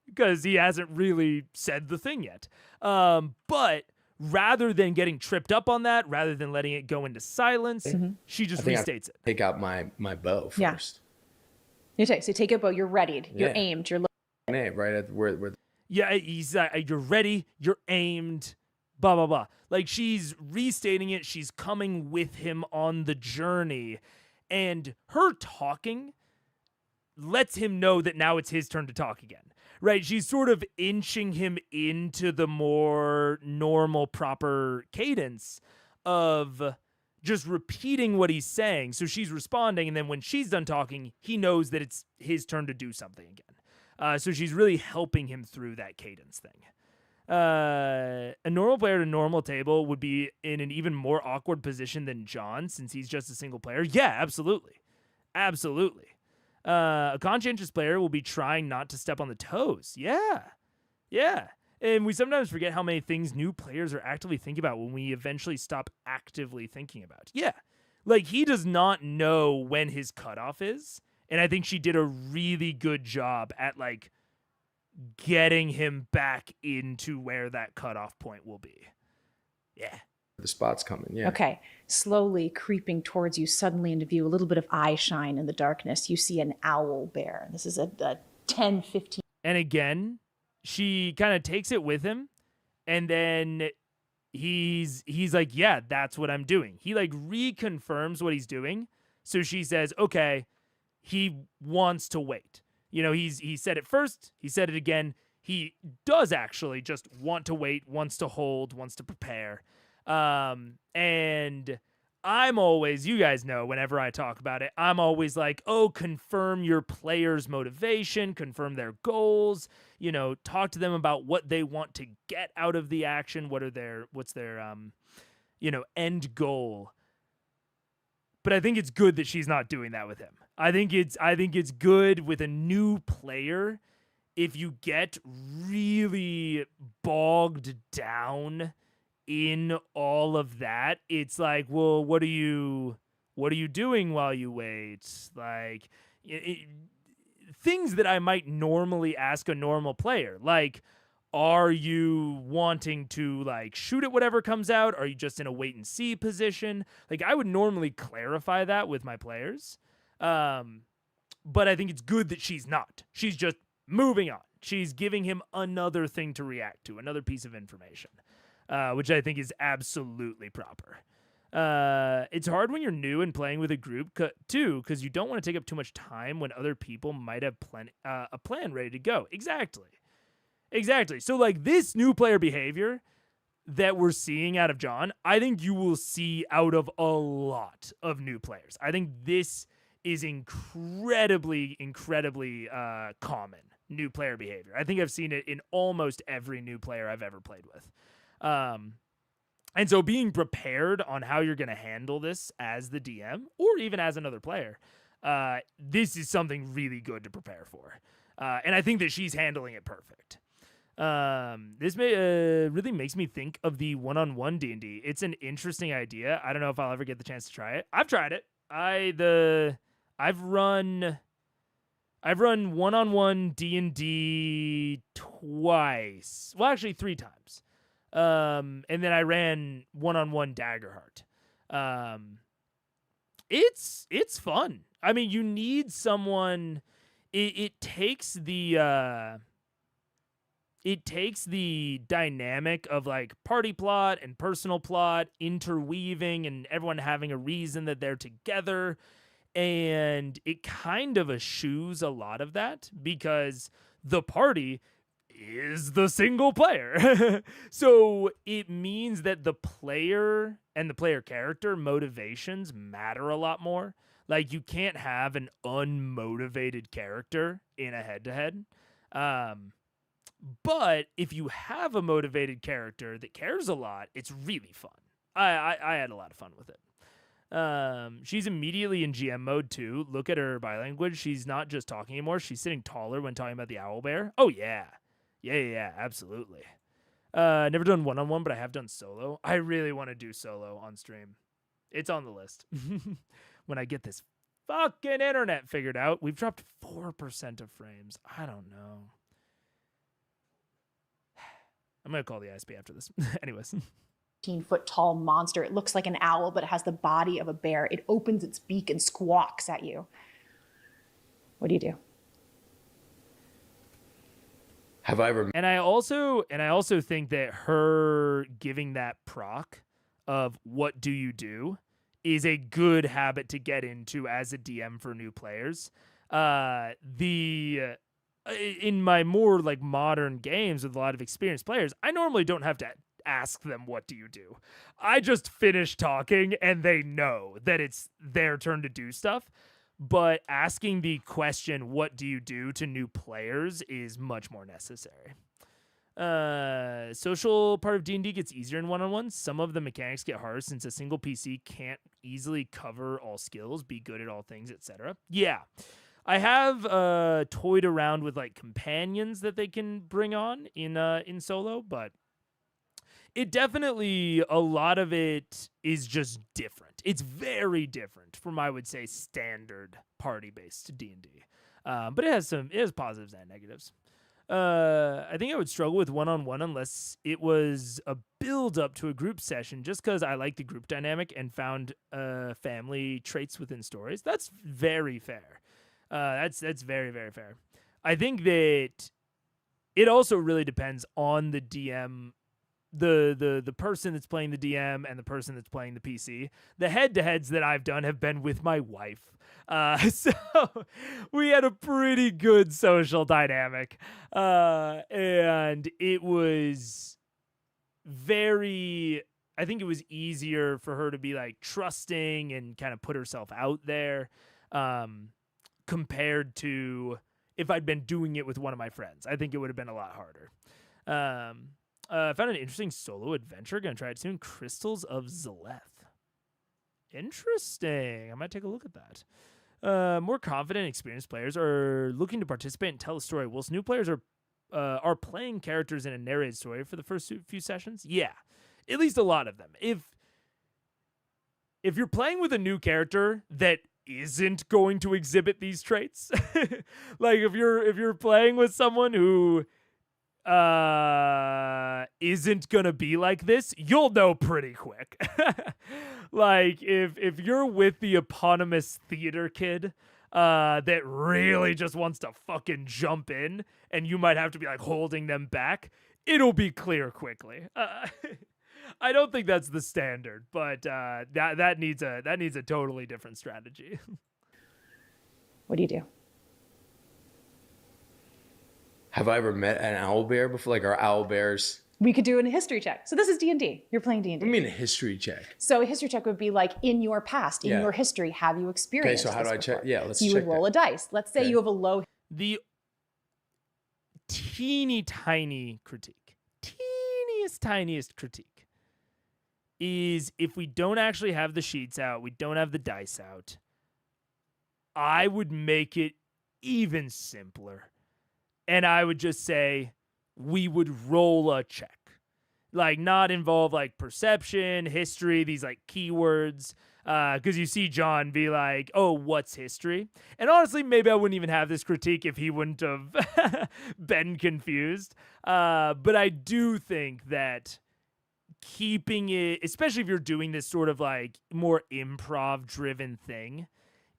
because he hasn't really said the thing yet. But rather than getting tripped up on that, rather than letting it go into silence, she just restates it. Take out my bow first. Yeah. So take it, but you're readied. You're aimed. You're right at where. Yeah, he's you're ready. You're aimed. Blah, blah, blah. Like, she's restating it. She's coming with him on the journey. And her talking lets him know that now it's his turn to talk again. Right? She's sort of inching him into the more normal, proper cadence of just repeating what he's saying. So she's responding. And then when she's done talking, he knows that it's his turn to do something again. So she's really helping him through that cadence thing. A normal player at a normal table would be in an even more awkward position than John since he's just a single player. Yeah, absolutely. Absolutely. A conscientious player will be trying not to step on the toes. Yeah. Yeah. And we sometimes forget how many things new players are actively thinking about when we eventually stop actively thinking about. Yeah. Like, he does not know when his cutoff is. And I think she did a really good job at, like, getting him back into where that cutoff point will be. Yeah. The spot's coming, yeah. Okay. Slowly creeping towards you, suddenly into view, a little bit of eye shine in the darkness. You see an owl bear. This is a 10, 15. And again, she kind of takes it with him, and then he's like, yeah, that's what I'm doing. He like reconfirms what he's doing. So she says, okay, he wants to wait. He said it first. He said it again. He does actually just want to wait, wants to hold, wants to prepare. And I'm always, you guys know, whenever I talk about it, I'm always like, oh, confirm your player's motivation, confirm their goals, talk to them about what they want to get out of the action. What's their end goal. But I think it's good that she's not doing that with him. I think it's good with a new player if you get really bogged down in all of that. It's like, well, what are you doing while you wait? Like things that I might normally ask a normal player, like, are you wanting to like shoot at whatever comes out? Are you just in a wait and see position? Like, I would normally clarify that with my players. But I think it's good that she's not. She's just moving on. She's giving him another thing to react to, another piece of information, which I think is absolutely proper. It's hard when you're new and playing with a group too, because you don't want to take up too much time when other people might have a plan ready to go. Exactly. So like this new player behavior that we're seeing out of John, I think you will see out of a lot of new players. I think this is incredibly common new player behavior. I think I've seen it in almost every new player I've ever played with. And so being prepared on how you're going to handle this as the DM or even as another player this is something really good to prepare for. And I think that she's handling it perfect. This really makes me think of the one-on-one D&D. It's an interesting idea. I don't know if I'll ever get the chance to try it. I've tried it. I've run one-on-one D&D twice. Well, actually 3 times. And then I ran one-on-one Daggerheart. It's fun. I mean, you need someone. It takes the dynamic of like party plot and personal plot interweaving and everyone having a reason that they're together. And it kind of eschews a lot of that because the party is the single player. So it means that the player and the player character motivations matter a lot more. Like, you can't have an unmotivated character in a head-to-head. But if you have a motivated character that cares a lot, it's really fun. I had a lot of fun with it. She's immediately in GM mode too. Look at her body language. She's not just talking anymore. She's sitting taller when talking about the owl bear. Oh yeah. Yeah, absolutely. Never done one-on-one, but I have done solo. I really want to do solo on stream. It's on the list. When I get this fucking internet figured out. We've dropped 4% of frames. I don't know. I'm going to call the ISP after this. Anyways. 15-foot tall monster. It looks like an owl, but it has the body of a bear. It opens its beak and squawks at you. What do you do? Have I ever? And I also think that her giving that proc of what do you do is a good habit to get into as a DM for new players. In my more like modern games with a lot of experienced players, I normally don't have to ask them what do you do. I just finish talking and they know that it's their turn to do stuff. But asking the question, what do you do, to new players is much more necessary. Social part of D&D gets easier in one-on-ones. Some of the mechanics get harder since a single PC can't easily cover all skills, be good at all things, etc. Yeah. I have toyed around with like companions that they can bring on in solo, but it definitely, a lot of it is just different. It's very different from, I would say, standard party-based D&D. But it has positives and negatives. I think I would struggle with one-on-one unless it was a build-up to a group session, just because I like the group dynamic and found family traits within stories. That's very fair. That's very, very fair. I think that it also really depends on the DM, the person that's playing the DM and the person that's playing the PC. The head-to-heads that I've done have been with my wife. So we had a pretty good social dynamic. And it was I think it was easier for her to be like trusting and kind of put herself out there, compared to if I'd been doing it with one of my friends. I think it would have been a lot harder. I found an interesting solo adventure. Gonna try it soon. Crystals of Zaleth. Interesting. I might take a look at that. More confident, experienced players are looking to participate and tell a story, whilst new players are playing characters in a narrated story for the first few sessions. Yeah, at least a lot of them. If you're playing with a new character that isn't going to exhibit these traits, like if you're playing with someone who isn't gonna be like this, you'll know pretty quick. Like if you're with the eponymous theater kid that really just wants to fucking jump in, and you might have to be like holding them back, it'll be clear quickly. I don't think that's the standard, but that needs a totally different strategy. What do you do? Have I ever met an owl bear before? Like, are owl bears? We could do a history check. So this is D&D. You're playing D&D. What do you mean a history check? So a history check would be like, in your past, in your history, have you experienced Okay, so how do I before? check? Yeah, let's check You would roll a dice. Let's say you have a low. The teeny tiny critique, tiniest critique, is if we don't actually have the sheets out, we don't have the dice out, I would make it even simpler. And I would just say we would roll a check. Like, not involve like perception, history, these like keywords. Because you see John be like, oh, what's history? And honestly, maybe I wouldn't even have this critique if he wouldn't have been confused. But I do think that keeping it, especially if you're doing this sort of like more improv driven thing,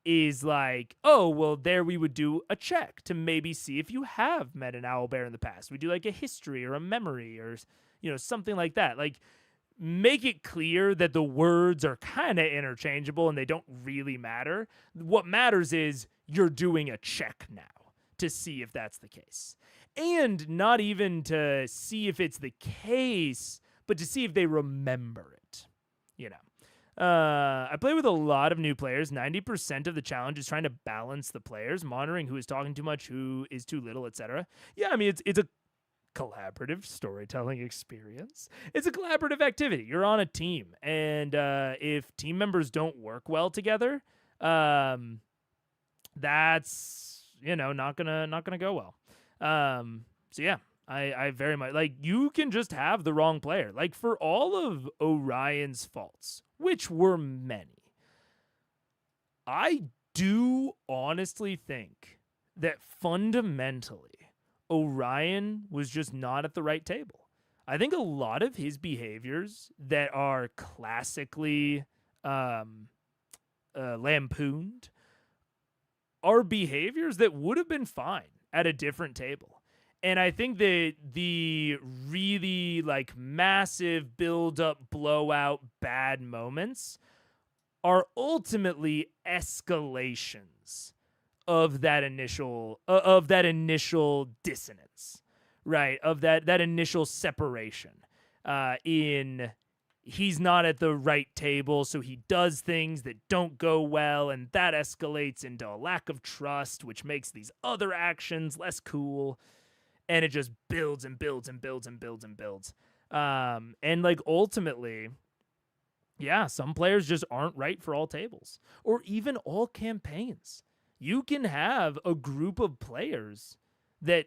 is like, oh, well, there we would do a check to maybe see if you have met an owlbear in the past. We do like a history or a memory or, something like that. Like, make it clear that the words are kind of interchangeable and they don't really matter. What matters is you're doing a check now to see if that's the case. And not even to see if it's the case, but to see if they remember it, I play with a lot of new players. 90% of the challenge is trying to balance the players, monitoring who is talking too much, who is too little, etc. Yeah, I mean, it's a collaborative storytelling experience. It's a collaborative activity. You're on a team, and if team members don't work well together, that's not gonna go well. So yeah, I very much like, you can just have the wrong player. Like, for all of Orion's faults, which were many, I do honestly think that fundamentally Orion was just not at the right table. I think a lot of his behaviors that are classically lampooned are behaviors that would have been fine at a different table. And I think that the really like massive build up, blowout, bad moments are ultimately escalations of that initial dissonance, right? Of that initial separation. In he's not at the right table, so he does things that don't go well, and that escalates into a lack of trust, which makes these other actions less cool. And it just builds and builds and builds and builds and builds. And like, ultimately, yeah, some players just aren't right for all tables or even all campaigns. You can have a group of players that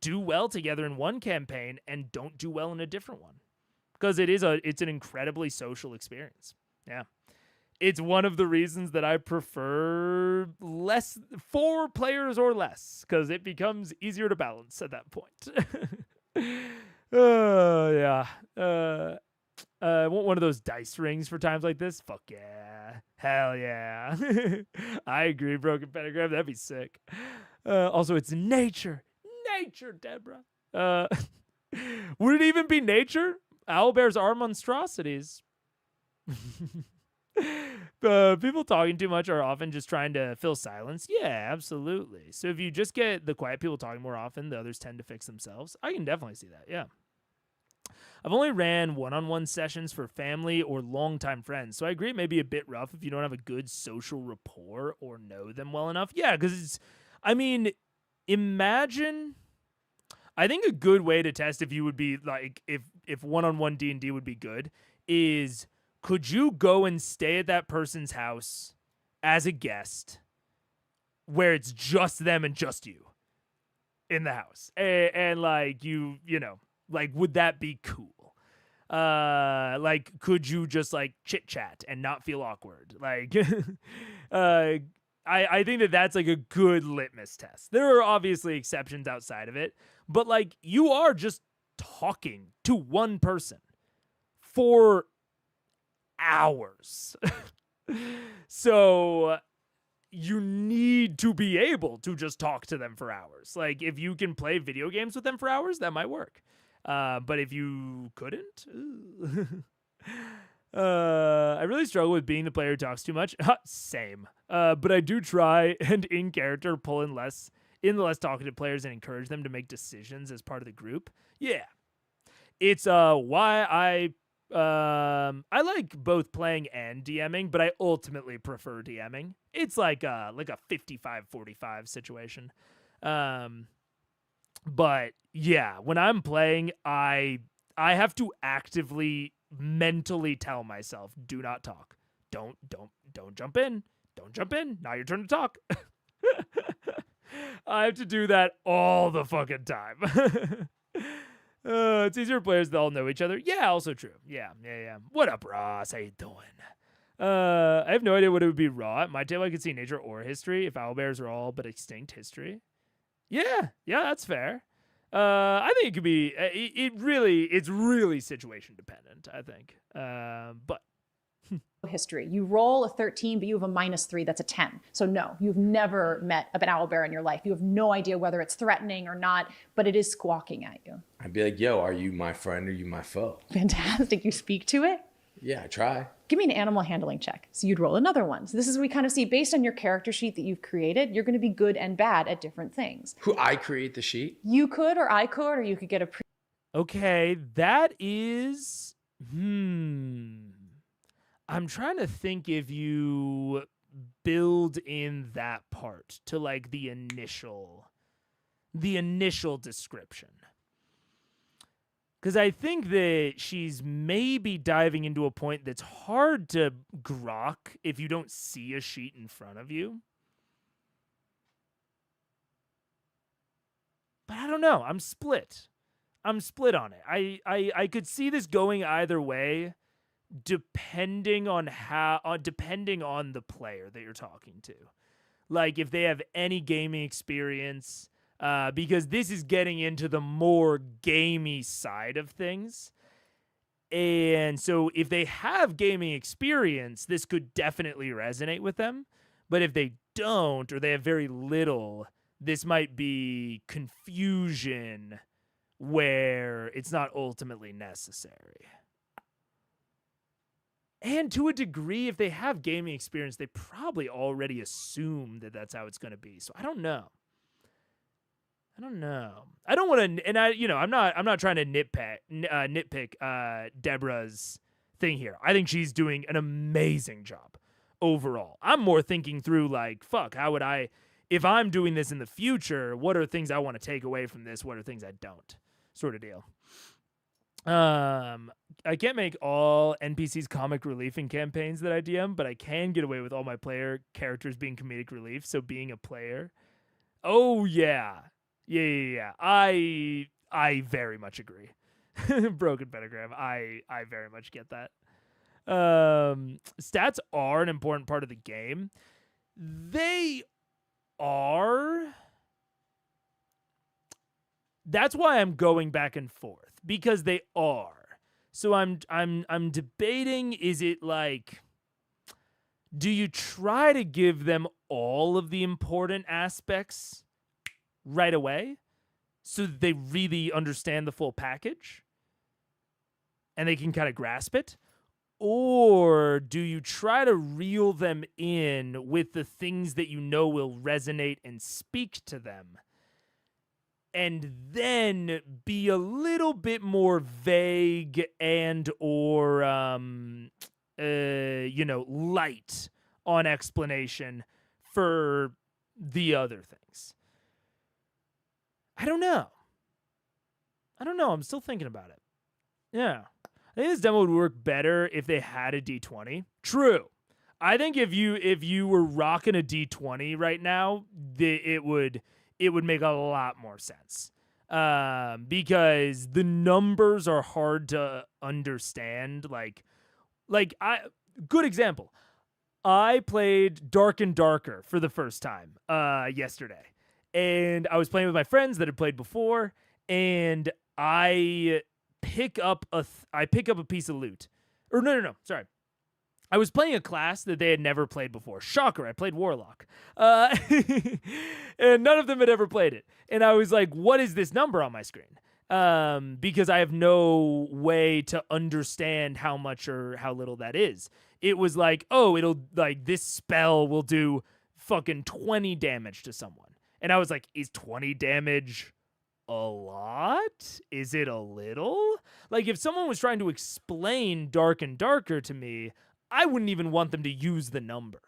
do well together in one campaign and don't do well in a different one, because it's an incredibly social experience. Yeah. It's one of the reasons that I prefer 4 players or less, because it becomes easier to balance at that point. Yeah. I want one of those dice rings for times like this. Fuck yeah. Hell yeah. I agree, Broken Pentagram. That'd be sick. Also, it's nature. Nature, Deborah. Would it even be nature? Owlbears are monstrosities. People talking too much are often just trying to fill silence. Yeah, absolutely. So if you just get the quiet people talking more often, the others tend to fix themselves. I can definitely see that, yeah. I've only ran one-on-one sessions for family or longtime friends, so I agree it may be a bit rough if you don't have a good social rapport or know them well enough. Yeah, because imagine, I think a good way to test if you would be, like, if one-on-one D&D would be good is, could you go and stay at that person's house as a guest where it's just them and just you in the house? And like, like, would that be cool? Like, could you just like chit chat and not feel awkward? Like, I think that's like a good litmus test. There are obviously exceptions outside of it, but like, you are just talking to one person for hours. So you need to be able to just talk to them for hours. Like, if you can play video games with them for hours, that might work. But if you couldn't, I really struggle with being the player who talks too much. Same. But I do try and in character pull in the less talkative players and encourage them to make decisions as part of the group. Yeah. It's why I like both playing and DMing, but I ultimately prefer DMing. It's like a 55-45 situation. But yeah, when I'm playing, I have to actively mentally tell myself, do not talk. Don't jump in. don't jump in. Not your turn to talk. I have to do that all the fucking time. It's easier for players that all know each other. Yeah, also true. Yeah. What up, Ross? How you doing? I have no idea what it would be raw. At my table, I could see nature or history if owlbears are all but extinct history. Yeah, that's fair. I think it could be. It's really situation dependent. I think. But history. You roll a 13, but you have a -3. That's a 10. So no, you've never met an owlbear in your life. You have no idea whether it's threatening or not, but it is squawking at you. I'd be like, yo, are you my friend or are you my foe? Fantastic. You speak to it? Yeah, I try. Give me an animal handling check. So you'd roll another one. So this is we kind of see based on your character sheet that you've created, you're going to be good and bad at different things. Who I create the sheet? You could, or I could, or you could get a okay, that is I'm trying to think if you build in that part to like the initial description. Because I think that she's maybe diving into a point that's hard to grok if you don't see a sheet in front of you. But I don't know. I'm split on it. I could see this going either way, depending on the player that you're talking to. Like if they have any gaming experience, because this is getting into the more gamey side of things. And so if they have gaming experience, this could definitely resonate with them. But if they don't, or they have very little, this might be confusion where it's not ultimately necessary. And to a degree, if they have gaming experience, they probably already assume that that's how it's going to be. So I don't know. I don't want to, and I'm not trying to nitpick Deborah's thing here. I think she's doing an amazing job overall. I'm more thinking through like, fuck, how would I, if I'm doing this in the future, what are things I want to take away from this? What are things I don't? Sort of deal. I can't make all NPCs comic relief in campaigns that I DM, but I can get away with all my player characters being comedic relief. So being a player. Oh yeah. Yeah. I very much agree. Broken Pentagram. I very much get that. Stats are an important part of the game. They are. That's why I'm going back and forth, because they are. So I'm debating, is it like, do you try to give them all of the important aspects right away so that they really understand the full package and they can kind of grasp it? Or do you try to reel them in with the things that you know will resonate and speak to them, and then be a little bit more vague and or light on explanation for the other things? I don't know. I'm still thinking about it. Yeah. I think this demo would work better if they had a D20. True. I think if you were rocking a D20 right now, it would make a lot more sense. Because the numbers are hard to understand. Good example. I played Dark and Darker for the first time yesterday. And I was playing with my friends that had played before, and I pick up a piece of loot. Or no, sorry. I was playing a class that they had never played before. Shocker, I played Warlock. And none of them had ever played it. And I was like, what is this number on my screen? Because I have no way to understand how much or how little that is. It was like, oh, it'll like this spell will do fucking 20 damage to someone. And I was like, is 20 damage a lot? Is it a little? Like, if someone was trying to explain Dark and Darker to me, I wouldn't even want them to use the number.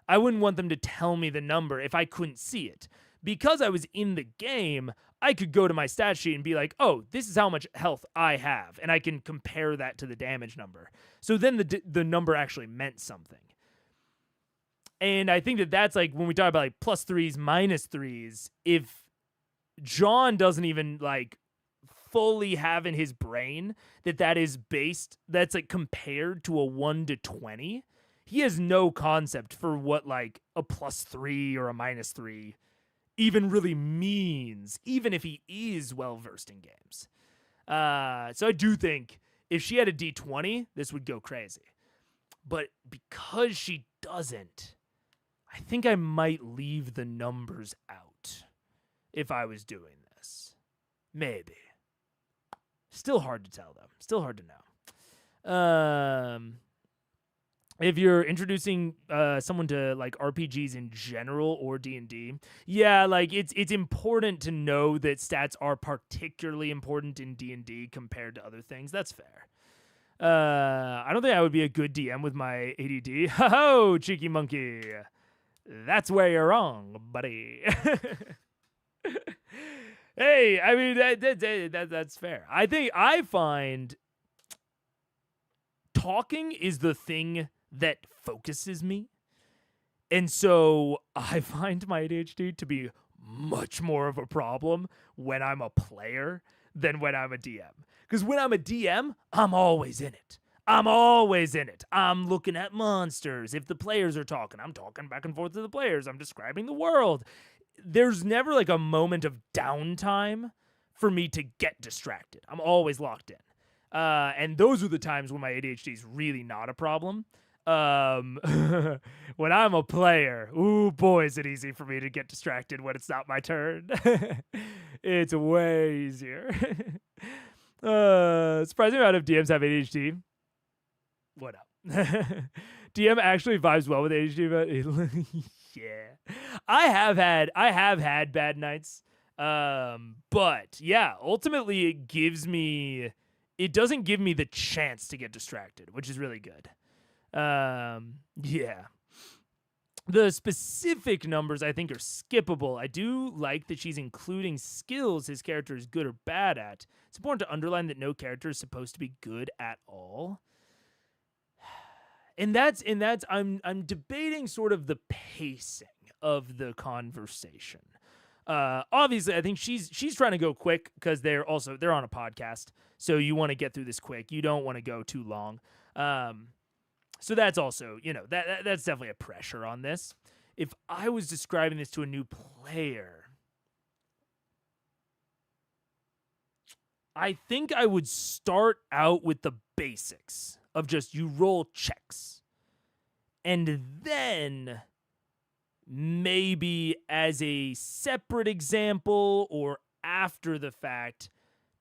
I wouldn't want them to tell me the number if I couldn't see it. Because I was in the game, I could go to my stat sheet and be like, oh, this is how much health I have. And I can compare that to the damage number. So then the number actually meant something. And I think that that's like when we talk about like plus threes, minus threes, if John doesn't even like fully have in his brain that is based, that's like compared to a 1 to 20, he has no concept for what like a plus 3 or a minus 3 even really means, even if he is well versed in games. So I do think if she had a D20, this would go crazy. But because she doesn't, I think I might leave the numbers out if I was doing this. Maybe. Still hard to tell, though. Still hard to know. If you're introducing someone to like RPGs in general or D&D, yeah, like it's important to know that stats are particularly important in D&D compared to other things. That's fair. I don't think I would be a good DM with my ADD. Ho, cheeky monkey. That's where you're wrong, buddy. Hey, I mean that's fair. I find talking is the thing that focuses me. And so I find my ADHD to be much more of a problem when I'm a player than when I'm a DM. Because when I'm a DM, I'm always in it. I'm looking at monsters. If the players are talking, I'm talking back and forth to the players. I'm describing the world. There's never like a moment of downtime for me to get distracted. I'm always locked in. And those are the times when my ADHD is really not a problem. When I'm a player, ooh boy, is it easy for me to get distracted when it's not my turn. It's way easier. Surprising amount of DMs have ADHD. What up? DM actually vibes well with ADHD, but yeah, I have had bad nights. But yeah, ultimately it doesn't give me the chance to get distracted, which is really good. Yeah. The specific numbers I think are skippable. I do like that she's including skills his character is good or bad at. It's important to underline that no character is supposed to be good at all. And that's I'm debating sort of the pacing of the conversation. Obviously, I think she's trying to go quick because they're on a podcast, so you want to get through this quick. You don't want to go too long. So that's also, that's definitely a pressure on this. If I was describing this to a new player, I think I would start out with the basics of just you roll checks. And then maybe as a separate example or after the fact,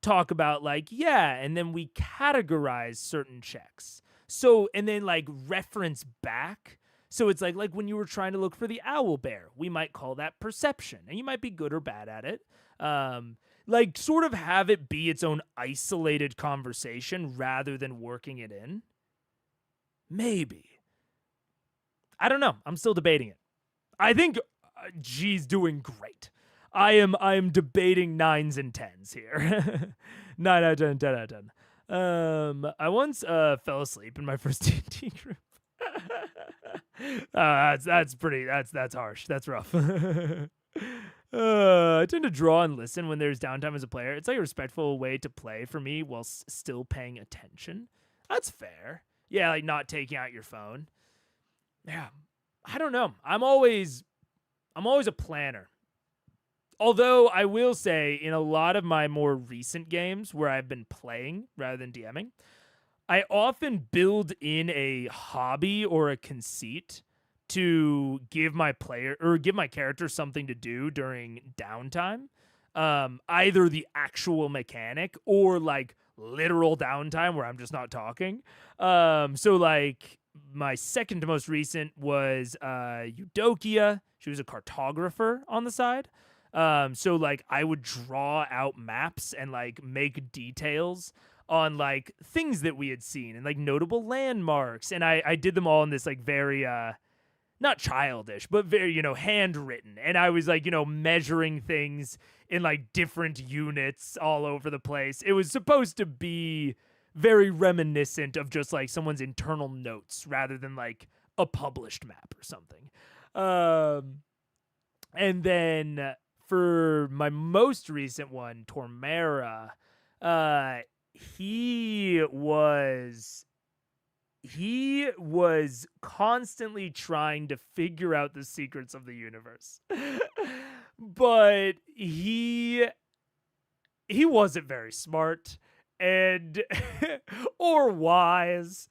talk about like, yeah, and then we categorize certain checks. So, and then like reference back. So it's like when you were trying to look for the owl bear, we might call that perception, and you might be good or bad at it. Like sort of have it be its own isolated conversation rather than working it in. Maybe. I don't know. I'm still debating it. I think G's doing great. I am debating 9s and 10s here. 9 out of 10, 10 out of 10. I once fell asleep in my first D&D group. That's harsh. That's rough. I tend to draw and listen when there's downtime as a player. It's like a respectful way to play for me while still paying attention. That's fair. Yeah, like not taking out your phone. Yeah, I don't know. I'm always a planner. Although I will say in a lot of my more recent games where I've been playing rather than DMing, I often build in a hobby or a conceit to give my character something to do during downtime. Either the actual mechanic or like literal downtime where I'm just not talking. So like my second to most recent was Eudokia. She was a cartographer on the side. So like I would draw out maps and like make details on like things that we had seen and like notable landmarks. And I did them all in this like very, not childish, but very, handwritten. And I was like, measuring things in like different units all over the place. It was supposed to be very reminiscent of just like someone's internal notes rather than like a published map or something. And then for my most recent one, Tormera, he was constantly trying to figure out the secrets of the universe. But he wasn't very smart and or wise.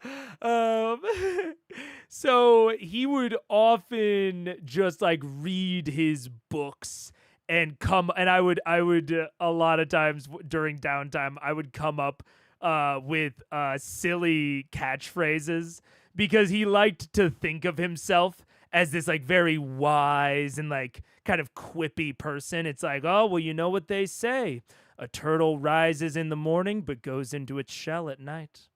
So he would often just like read his books and I would a lot of times during downtime I would come up with silly catchphrases because he liked to think of himself as this like very wise and like kind of quippy person. It's like, oh, well, you know what they say. A turtle rises in the morning but goes into its shell at night.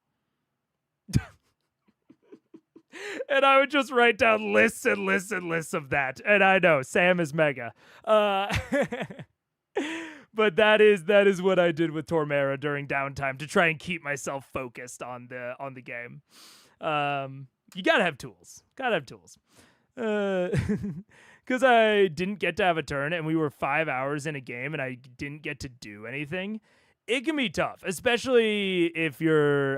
And I would just write down lists and lists and lists of that. And I know, Sam is mega. But that is what I did with Tormera during downtime to try and keep myself focused on the game. You gotta have tools. Because I didn't get to have a turn and we were 5 hours in a game and I didn't get to do anything. It can be tough, especially if you're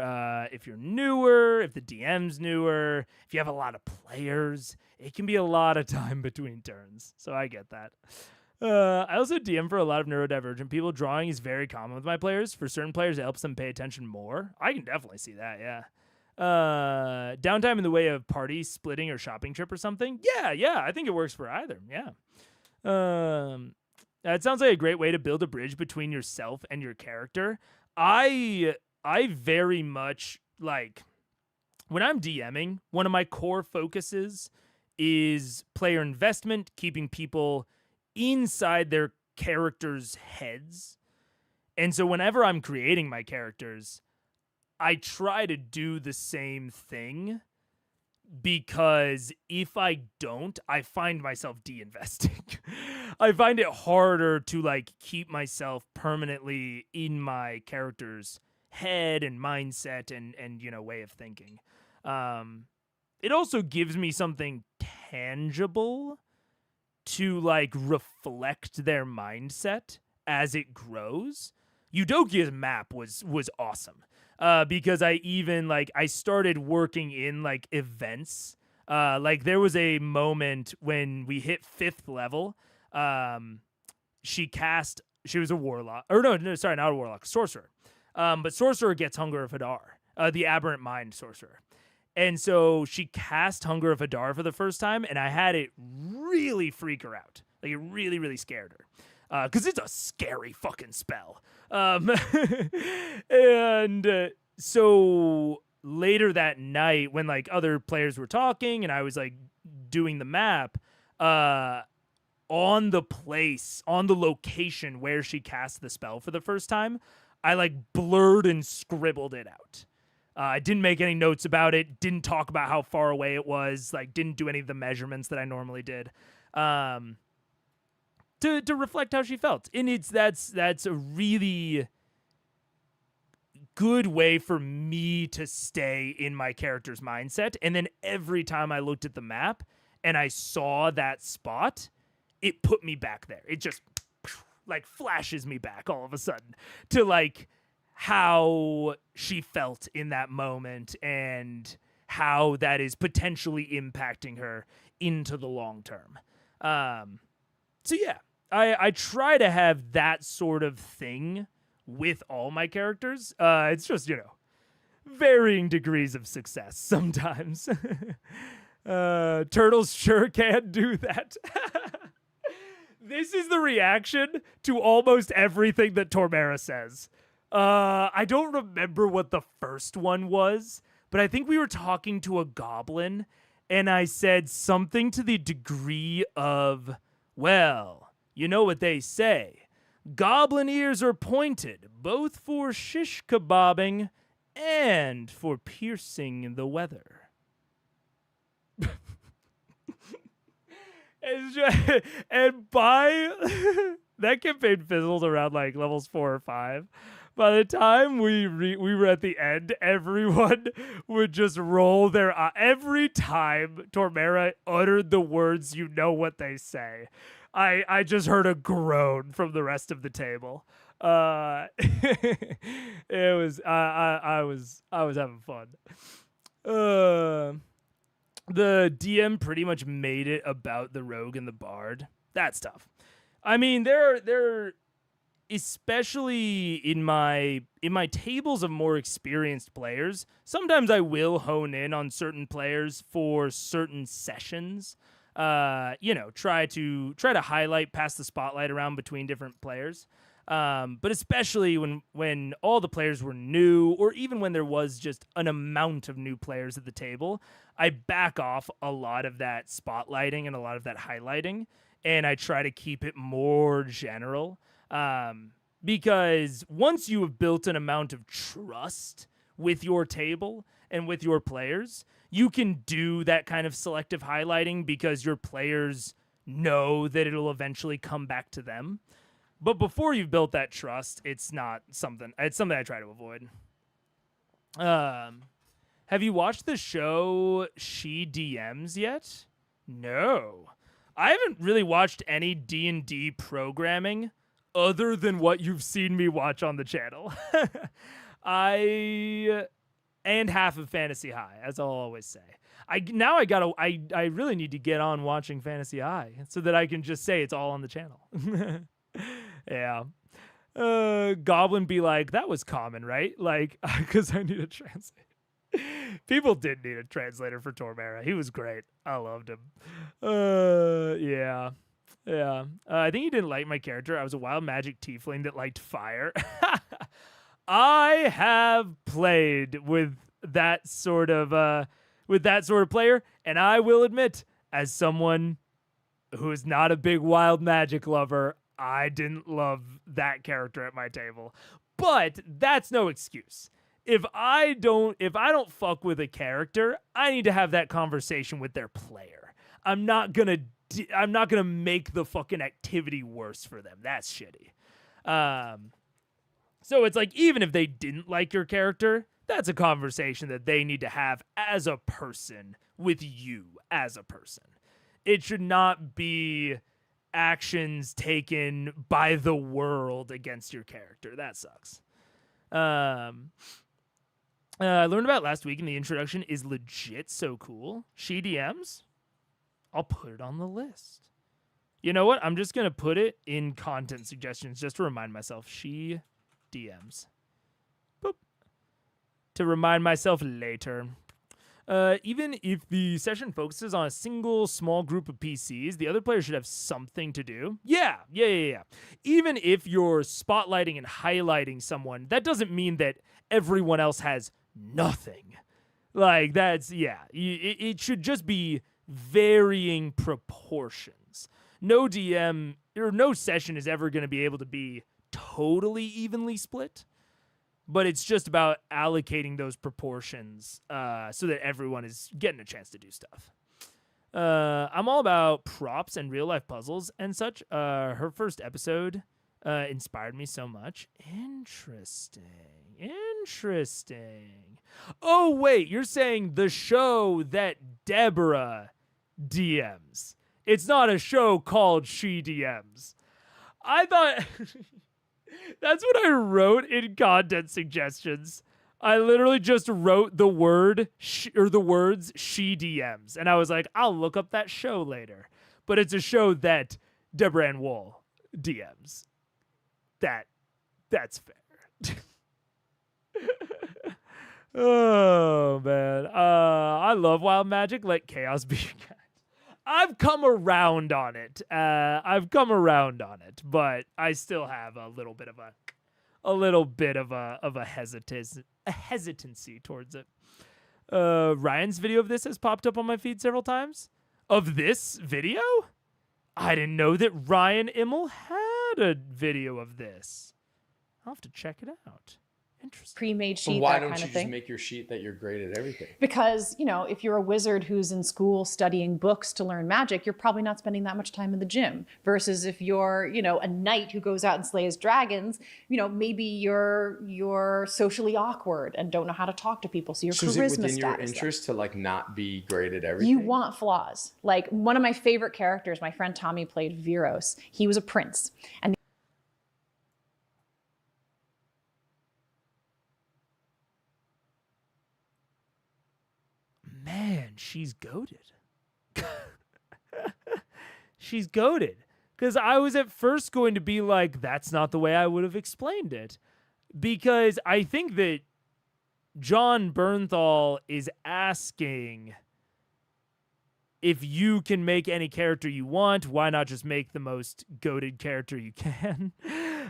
newer, if the DM's newer, if you have a lot of players. It can be a lot of time between turns, so I get that. I also DM for a lot of neurodivergent people. Drawing is very common with my players. For certain players, it helps them pay attention more. I can definitely see that, yeah. Downtime in the way of party splitting or shopping trip or something. Yeah, I think it works for either, yeah. It sounds like a great way to build a bridge between yourself and your character. I very much like when I'm DMing, one of my core focuses is player investment, keeping people inside their characters' heads. And so whenever I'm creating my characters, I try to do the same thing. Because if I don't, I find myself de-investing. I find it harder to like keep myself permanently in my character's head and mindset and way of thinking. It also gives me something tangible to like reflect their mindset as it grows. Eudokia's map was awesome. Because I started working in like events. Like there was a moment when we hit 5th level. She was a warlock, or no, sorry, not a warlock, sorcerer. But sorcerer gets Hunger of Hadar, the aberrant mind sorcerer. And so she cast Hunger of Hadar for the first time, and I had it really freak her out. Like it really, really scared her. Because it's a scary fucking spell. So later that night, when like other players were talking and I was like doing the map, on the location where she cast the spell for the first time, I like blurred and scribbled it out. I didn't make any notes about it, didn't talk about how far away it was, like didn't do any of the measurements that I normally did. To reflect how she felt. And that's a really good way for me to stay in my character's mindset. And then every time I looked at the map and I saw that spot, it put me back there. It just like flashes me back all of a sudden to like how she felt in that moment and how that is potentially impacting her into the long term. So yeah, I try to have that sort of thing with all my characters. It's just, varying degrees of success sometimes. Turtles sure can do that. This is the reaction to almost everything that Tormera says. I don't remember what the first one was, but I think we were talking to a goblin, and I said something to the degree of, well, you know what they say. Goblin ears are pointed, both for shish kebabbing and for piercing the weather. And by that campaign fizzled around like levels 4 or 5. By the time we were at the end, everyone would just roll their eye. Every time Tormera uttered the words, you know what they say, I just heard a groan from the rest of the table. It was I was having fun. The DM pretty much made it about the rogue and the bard. That's tough. I mean, they're especially in my tables of more experienced players, sometimes I will hone in on certain players for certain sessions. Try to highlight, pass the spotlight around between different players. But especially when all the players were new, or even when there was just an amount of new players at the table, I back off a lot of that spotlighting and a lot of that highlighting, and I try to keep it more general. Because once you have built an amount of trust with your table and with your players, you can do that kind of selective highlighting because your players know that it'll eventually come back to them. But before you've built that trust, it's something I try to avoid. Have you watched the show She DMs yet? No. I haven't really watched any D&D programming other than what you've seen me watch on the channel. And half of Fantasy High, as I'll always say. I really need to get on watching Fantasy High so that I can just say it's all on the channel. Yeah. Goblin be like, that was common, right? Like, because I need a translator. People did need a translator for Tormera. He was great. I loved him. Yeah. Yeah. I think he didn't like my character. I was a wild magic tiefling that liked fire. I have played with that sort of player, and I will admit, as someone who is not a big wild magic lover, I didn't love that character at my table. But that's no excuse. If I don't fuck with a character, I need to have that conversation with their player. I'm not gonna make the fucking activity worse for them. That's shitty. So it's like, even if they didn't like your character, that's a conversation that they need to have as a person with you as a person. It should not be actions taken by the world against your character. That sucks. I learned about last week in the introduction is legit so cool. She DMs. I'll put it on the list. You know what? I'm just going to put it in content suggestions just to remind myself. She DMs. Boop. To remind myself later. Even if the session focuses on a single small group of PCs, the other player should have something to do. Yeah. Even if you're spotlighting and highlighting someone, that doesn't mean that everyone else has nothing. Like, it should just be varying proportions. No DM or no session is ever going to be able to be totally evenly split, but it's just about allocating those proportions so that everyone is getting a chance to do stuff. I'm all about props and real life puzzles and such. Her first episode inspired me so much. Interesting. Oh, wait, you're saying the show that Deborah DMs. It's not a show called She DMs. I thought that's what I wrote in content suggestions. I literally just wrote the words She DMs, and I was like, I'll look up that show later. But it's a show that Deborah Ann Wool DMs. That's fair. Oh man, I love wild magic. Let chaos be. I've come around on it. But I still have a little bit of a hesitancy towards it. Ryan's video of this has popped up on my feed several times. Of this video? I didn't know that Ryan Immel had a video of this. I'll have to check it out. Interesting. Pre-made sheet, Why that don't kind you of just thing. make your sheet that you're great at everything? Because, you know, if you're a wizard who's in school studying books to learn magic, you're probably not spending that much time in the gym. Versus if you're, you know, a knight who goes out and slays dragons, you know, maybe you're socially awkward and don't know how to talk to people. So your So charisma is it within your status interest to like not be great at everything? you want flaws. Like one of my favorite characters, my friend Tommy played Viros. He was a prince. And Man, she's goated. She's goated. Because I was at first going to be like, that's not the way I would have explained it. Because I think that John Bernthal is asking, if you can make any character you want, why not just make the most goated character you can?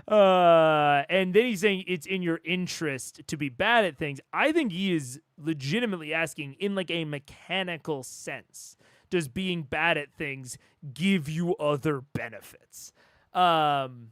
And then he's saying it's in your interest to be bad at things. I think he is legitimately asking in like a mechanical sense, does being bad at things give you other benefits? And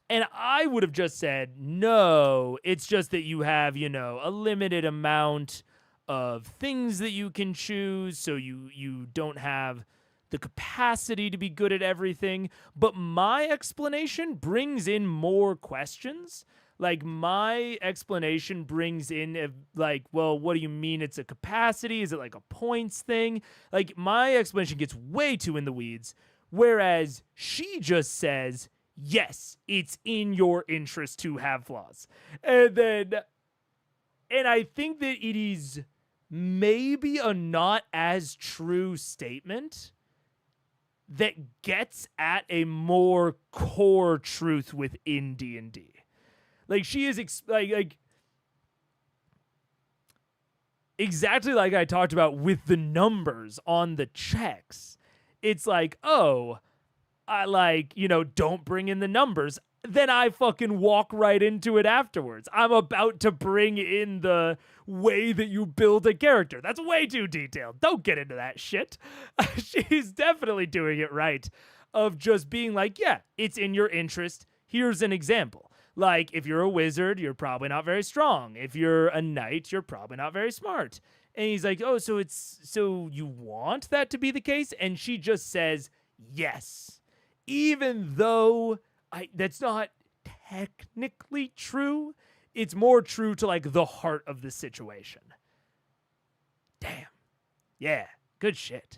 I would have just said, no, it's just that you have, you know, a limited amount of things that you can choose, so you don't have the capacity to be good at everything. But my explanation brings in more questions. Like, my explanation brings in, like, well, what do you mean it's a capacity? Is it like a points thing? Like, my explanation gets way too in the weeds, whereas she just says, yes, it's in your interest to have flaws. And I think that it is maybe a not as true statement that gets at a more core truth within D&D. Like, she is like exactly like I talked about with the numbers on the checks. It's like, oh, I like, you know, don't bring in the numbers. Then I fucking walk right into it afterwards. I'm about to bring in the way that you build a character. That's way too detailed. Don't get into that shit. She's definitely doing it right, of just being like, yeah, it's in your interest. Here's an example. Like, if you're a wizard, you're probably not very strong. If you're a knight, you're probably not very smart. And he's like, oh, so you want that to be the case? And she just says, yes. Even though that's not technically true, it's more true to like the heart of the situation. Damn. Yeah, good shit.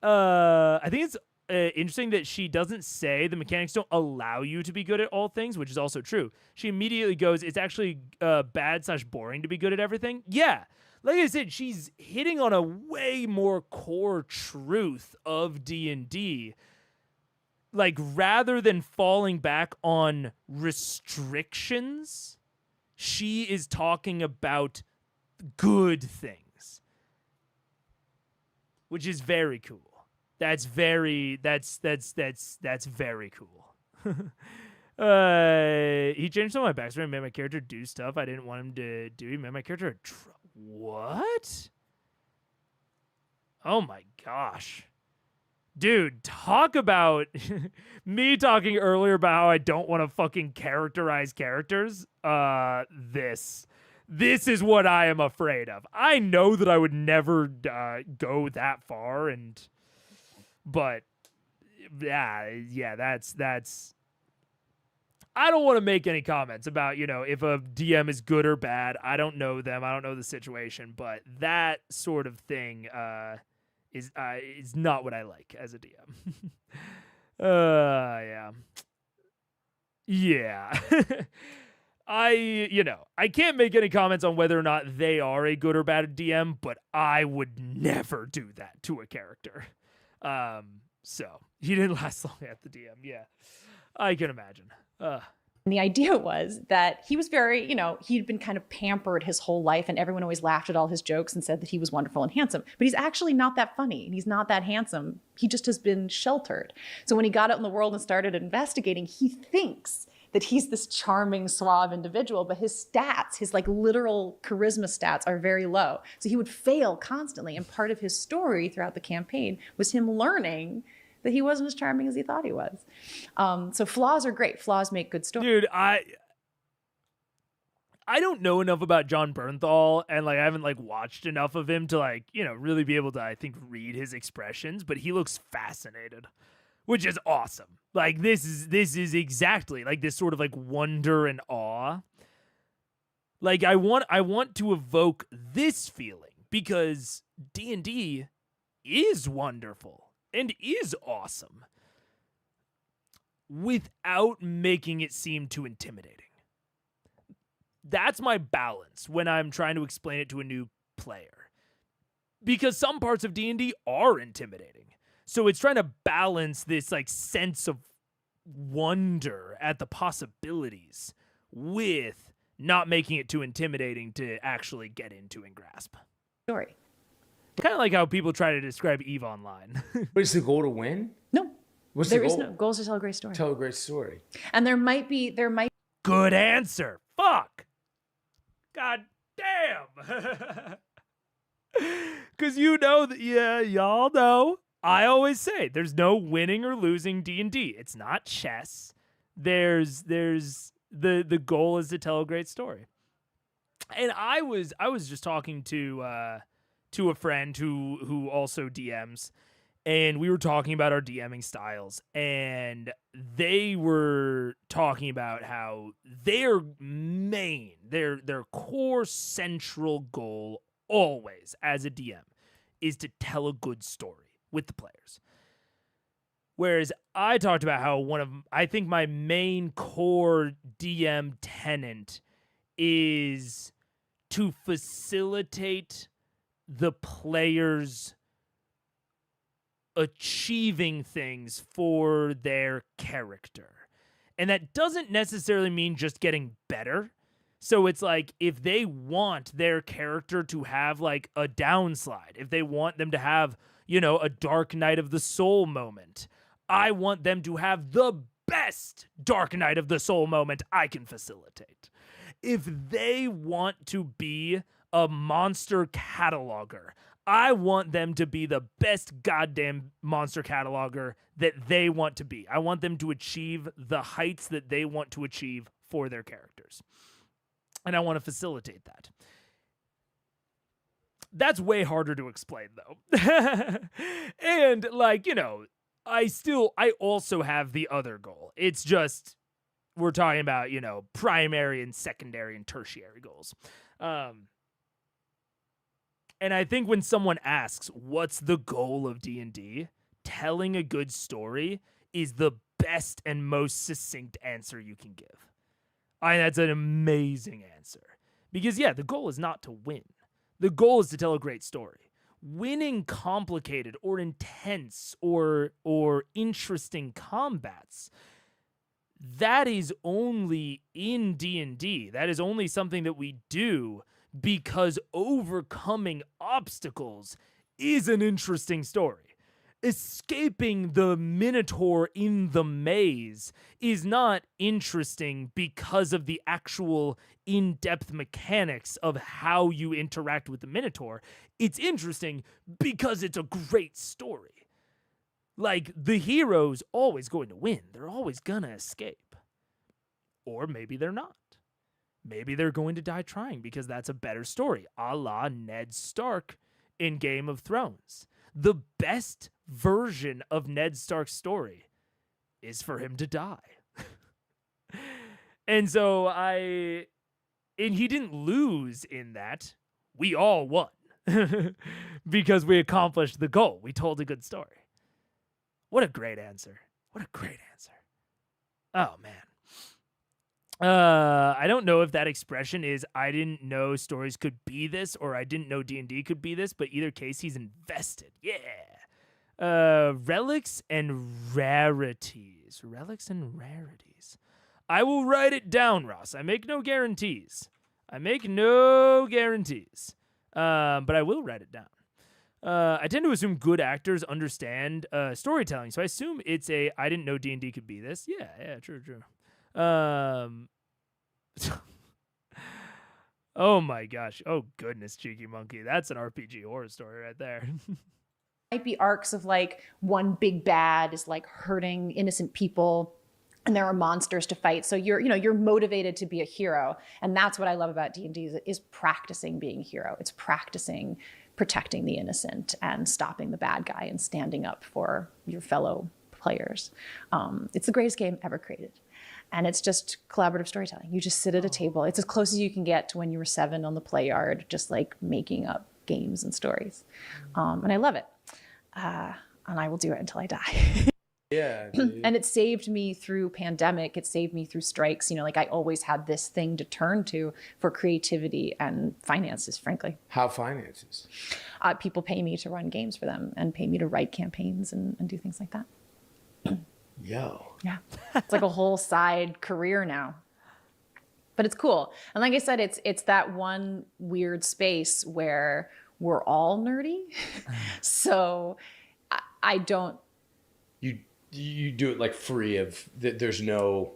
I think it's interesting that she doesn't say the mechanics don't allow you to be good at all things, which is also true. She immediately goes, it's actually bad/boring to be good at everything. Yeah. Like I said, she's hitting on a way more core truth of D&D. Like, rather than falling back on restrictions, she is talking about good things, which is very cool. That's very cool. He changed some of my backstory and made my character do stuff I didn't want him to do. He made my character what? Oh my gosh. Dude, talk about me talking earlier about how I don't want to fucking characterize characters. This is what I am afraid of. I know that I would never go that far, but yeah, that's. I don't want to make any comments about, you know, if a DM is good or bad. I don't know them. I don't know the situation, but that sort of thing is not what I like as a DM. Yeah. I can't make any comments on whether or not they are a good or bad DM, but I would never do that to a character. So he didn't last long at the DM. Yeah, I can imagine. And the idea was that he was very, you know, he'd been kind of pampered his whole life, and everyone always laughed at all his jokes and said that he was wonderful and handsome. But he's actually not that funny, and he's not that handsome. He just has been sheltered. So when he got out in the world and started investigating, he thinks that he's this charming, suave individual, but his stats, his like literal charisma stats, are very low. So he would fail constantly. And part of his story throughout the campaign was him learning that he wasn't as charming as he thought he was. So flaws are great. Flaws make good stories. Dude, I don't know enough about John Bernthal, and like I haven't like watched enough of him to like, you know, really be able to, I think, read his expressions, but he looks fascinated, which is awesome. Like this is exactly like this sort of like wonder and awe. Like I want to evoke this feeling because D&D is wonderful and is awesome without making it seem too intimidating. That's my balance when I'm trying to explain it to a new player. Because some parts of D&D are intimidating. So it's trying to balance this like sense of wonder at the possibilities with not making it too intimidating to actually get into and grasp. Story. Kind of like how people try to describe EVE Online. But is the goal to win? No. What's There the is goal? no goal is to tell a great story. Tell a great story. And there might be Good answer. Fuck. God damn. Because you know that, yeah, y'all know. I always say there's no winning or losing D&D. It's not chess. There's the goal is to tell a great story. And I was just talking to a friend who also DMs, and we were talking about our DMing styles, and they were talking about how their core central goal always as a DM is to tell a good story with the players. Whereas I talked about how I think my main core DM tenet is to facilitate the players achieving things for their character. And that doesn't necessarily mean just getting better. So it's like if they want their character to have like a downslide, if they want them to have, you know, a dark night of the soul moment, I want them to have the best dark night of the soul moment I can facilitate. If they want to be a monster cataloger, I want them to be the best goddamn monster cataloger that they want to be. I want them to achieve the heights that they want to achieve for their characters. And I want to facilitate that. That's way harder to explain, though. And, like, you know, I also have the other goal. It's just, we're talking about, you know, primary and secondary and tertiary goals. And I think when someone asks, what's the goal of D&D? Telling a good story is the best and most succinct answer you can give. That's an amazing answer. Because, yeah, the goal is not to win. The goal is to tell a great story. Winning complicated or intense or interesting combats, that is only in D&D. That is only something that we do because overcoming obstacles is an interesting story. Escaping the Minotaur in the maze is not interesting because of the actual in-depth mechanics of how you interact with the Minotaur. It's interesting because it's a great story. Like, the hero's always going to win. They're always gonna escape. Or maybe they're not. Maybe they're going to die trying because that's a better story, a la Ned Stark in Game of Thrones. The best version of Ned Stark's story is for him to die. And so and he didn't lose in that. We all won because we accomplished the goal. We told a good story. What a great answer. What a great answer. Oh, man. I don't know if that expression is I didn't know stories could be this or I didn't know D&D could be this, but either case, he's invested. Yeah. Relics and rarities. Relics and rarities. I will write it down, Ross. I make no guarantees. But I will write it down. I tend to assume good actors understand storytelling, so I assume it's a I didn't know D&D could be this. Yeah, true. Oh my gosh. Oh goodness, Cheeky Monkey. That's an RPG horror story right there. Might be arcs of like one big bad is like hurting innocent people, and there are monsters to fight. So you're motivated to be a hero. And that's what I love about D&D is practicing being a hero. It's practicing protecting the innocent and stopping the bad guy and standing up for your fellow players. It's the greatest game ever created. And it's just collaborative storytelling. You just sit at a table. It's as close as you can get to when you were 7 on the play yard, just like making up games and stories. And I love it. And I will do it until I die. Yeah. Dude. And it saved me through pandemic. It saved me through strikes. Like I always had this thing to turn to for creativity and finances, frankly. How finances? People pay me to run games for them and pay me to write campaigns and do things like that. Yo. Yeah. It's like a whole side career now. But it's cool. And like I said, it's that one weird space where we're all nerdy. So I don't. You do it like free of, there's no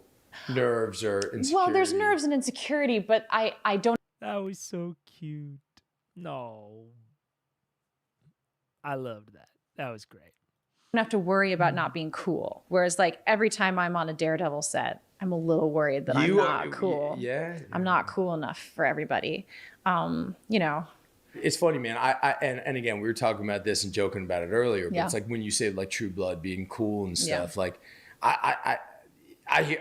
nerves or insecurity. Well, there's nerves and insecurity, but I don't. That was so cute. No. I loved that. That was great. I don't have to worry about not being cool. Whereas like every time I'm on a Daredevil set, I'm a little worried that I'm not cool. Yeah. I'm not cool enough for everybody. It's funny, man. And again, we were talking about this and joking about it earlier, but Yeah. it's like when you say like True Blood being cool and stuff, Yeah. like I hear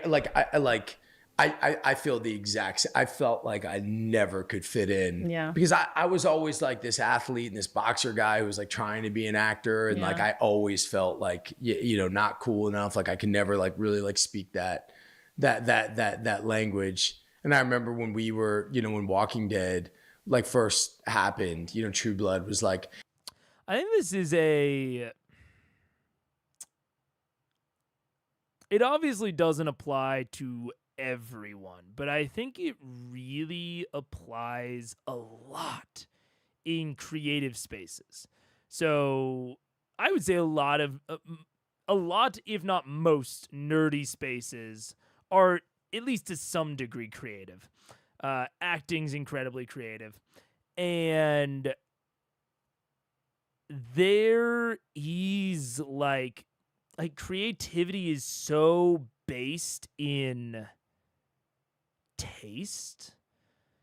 I feel the exact I felt like I never could fit in. Yeah. Because I was always like this athlete and this boxer guy who was like trying to be an actor. And like, I always felt like, not cool enough. Like I could never like really like speak that language. And I remember when we were, when Walking Dead like first happened, True Blood was like, I think this is it obviously doesn't apply to everyone, but I think it really applies a lot in creative spaces. So I would say a lot, if not most, nerdy spaces are at least to some degree creative. Acting's incredibly creative. And there is like creativity is so based in taste.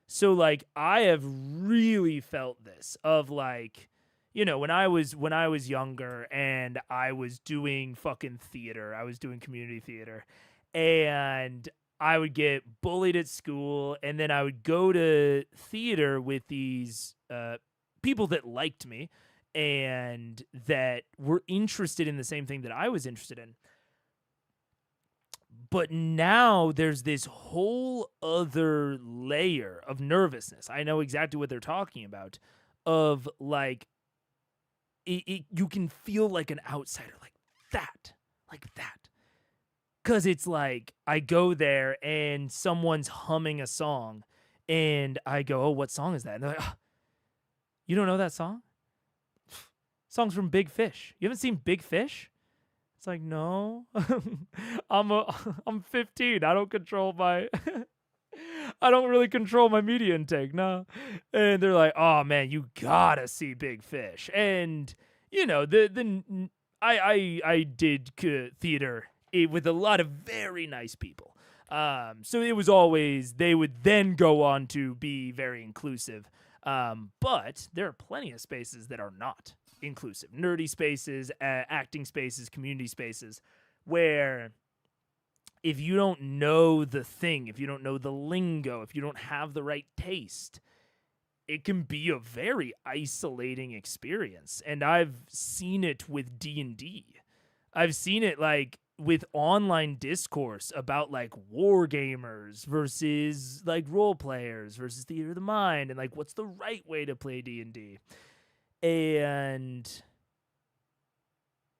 So like I have really felt this of like, when I was younger and I was doing fucking theater, I was doing community theater, and I would get bullied at school, and then I would go to theater with these people that liked me and that were interested in the same thing that I was interested in. But now there's this whole other layer of nervousness. I know exactly what they're talking about, of like, you can feel like an outsider, like that. Because it's like, I go there and someone's humming a song, and I go, oh, what song is that? And they're like, oh, you don't know that song? Song's from Big Fish. You haven't seen Big Fish? It's like, no. I'm 15. I don't control my I don't really control my media intake, no. And they're like, oh man, you gotta see Big Fish. And I did theater with a lot of very nice people. So it was always, they would then go on to be very inclusive. But there are plenty of spaces that are not inclusive. Nerdy spaces, acting spaces, community spaces, where if you don't know the thing, if you don't know the lingo, if you don't have the right taste, it can be a very isolating experience. And I've seen it with D&D. I've seen it like with online discourse about like war gamers versus like role players versus theater of the mind, and like what's the right way to play D&D. And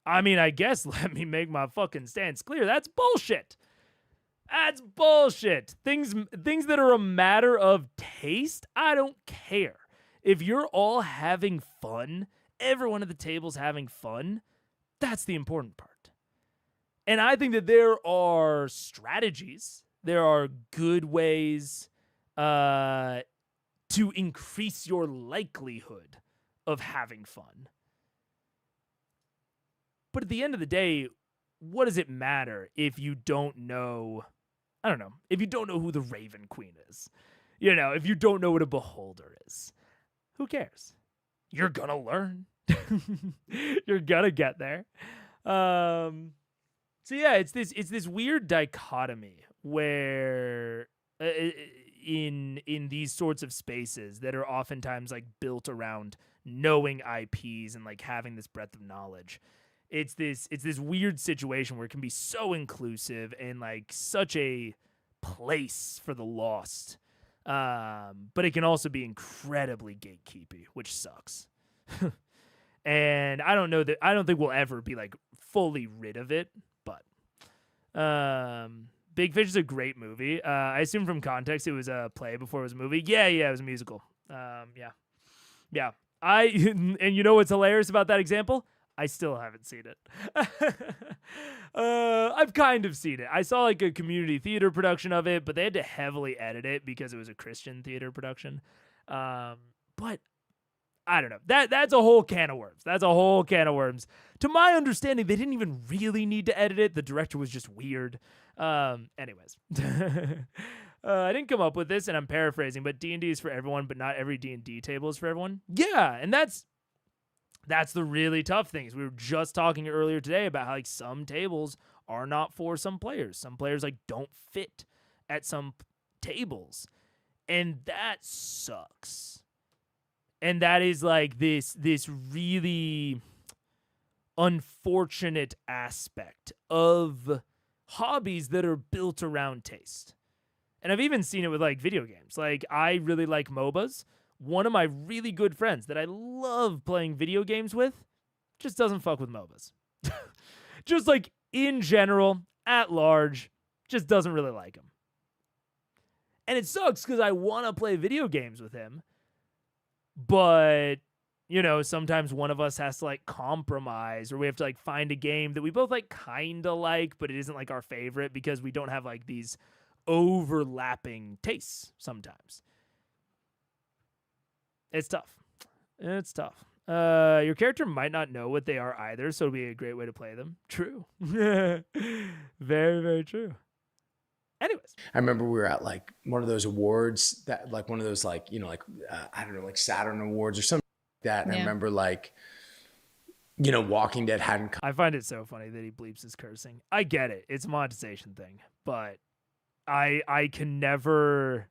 I mean, I guess let me make my fucking stance clear. That's bullshit. That's bullshit. Things that are a matter of taste, I don't care. If you're all having fun, everyone at the table's having fun, that's the important part. And I think that there are strategies, there are good ways to increase your likelihood of having fun. But at the end of the day, what does it matter if you don't know, I don't know, if you don't know who the Raven Queen is? You know, if you don't know what a beholder is, who cares? You're gonna learn. You're gonna get there. So yeah, it's this weird dichotomy where in these sorts of spaces that are oftentimes like built around knowing IPs and like having this breadth of knowledge, it's this weird situation where it can be so inclusive and like such a place for the lost, but it can also be incredibly gatekeepy, which sucks. And I don't think we'll ever be like fully rid of it, but Big Fish is a great movie. I assume from context it was a play before it was a movie. Yeah, it was a musical. Yeah. And you know what's hilarious about that example? I still haven't seen it. I've kind of seen it. I saw like a community theater production of it, but they had to heavily edit it because it was a Christian theater production. But I don't know. That's a whole can of worms. That's a whole can of worms. To my understanding, they didn't even really need to edit it. The director was just weird. Anyways. I didn't come up with this, and I'm paraphrasing, but D&D is for everyone, but not every D&D table is for everyone. Yeah, and that's the really tough thing. We were just talking earlier today about how like some tables are not for some players. Some players like don't fit at some tables. And that sucks. And that is like this really unfortunate aspect of hobbies that are built around taste. And I've even seen it with like video games. Like I really like MOBAs. One of my really good friends that I love playing video games with just doesn't fuck with MOBAs. Just like in general, at large, just doesn't really like them. And it sucks because I want to play video games with him. But, you know, sometimes one of us has to like compromise, or we have to like find a game that we both like kind of like, but it isn't like our favorite because we don't have like these overlapping tastes sometimes. It's tough. Your character might not know what they are either, so it'll be a great way to play them. True. Very, very true. Anyways, I remember we were at like one of those awards that like one of those like, you know, like, I don't know, like Saturn Awards or something like that. And I remember like, you know, Walking Dead hadn't come. I find it so funny that he bleeps his cursing. I get it. It's a monetization thing, but I can never,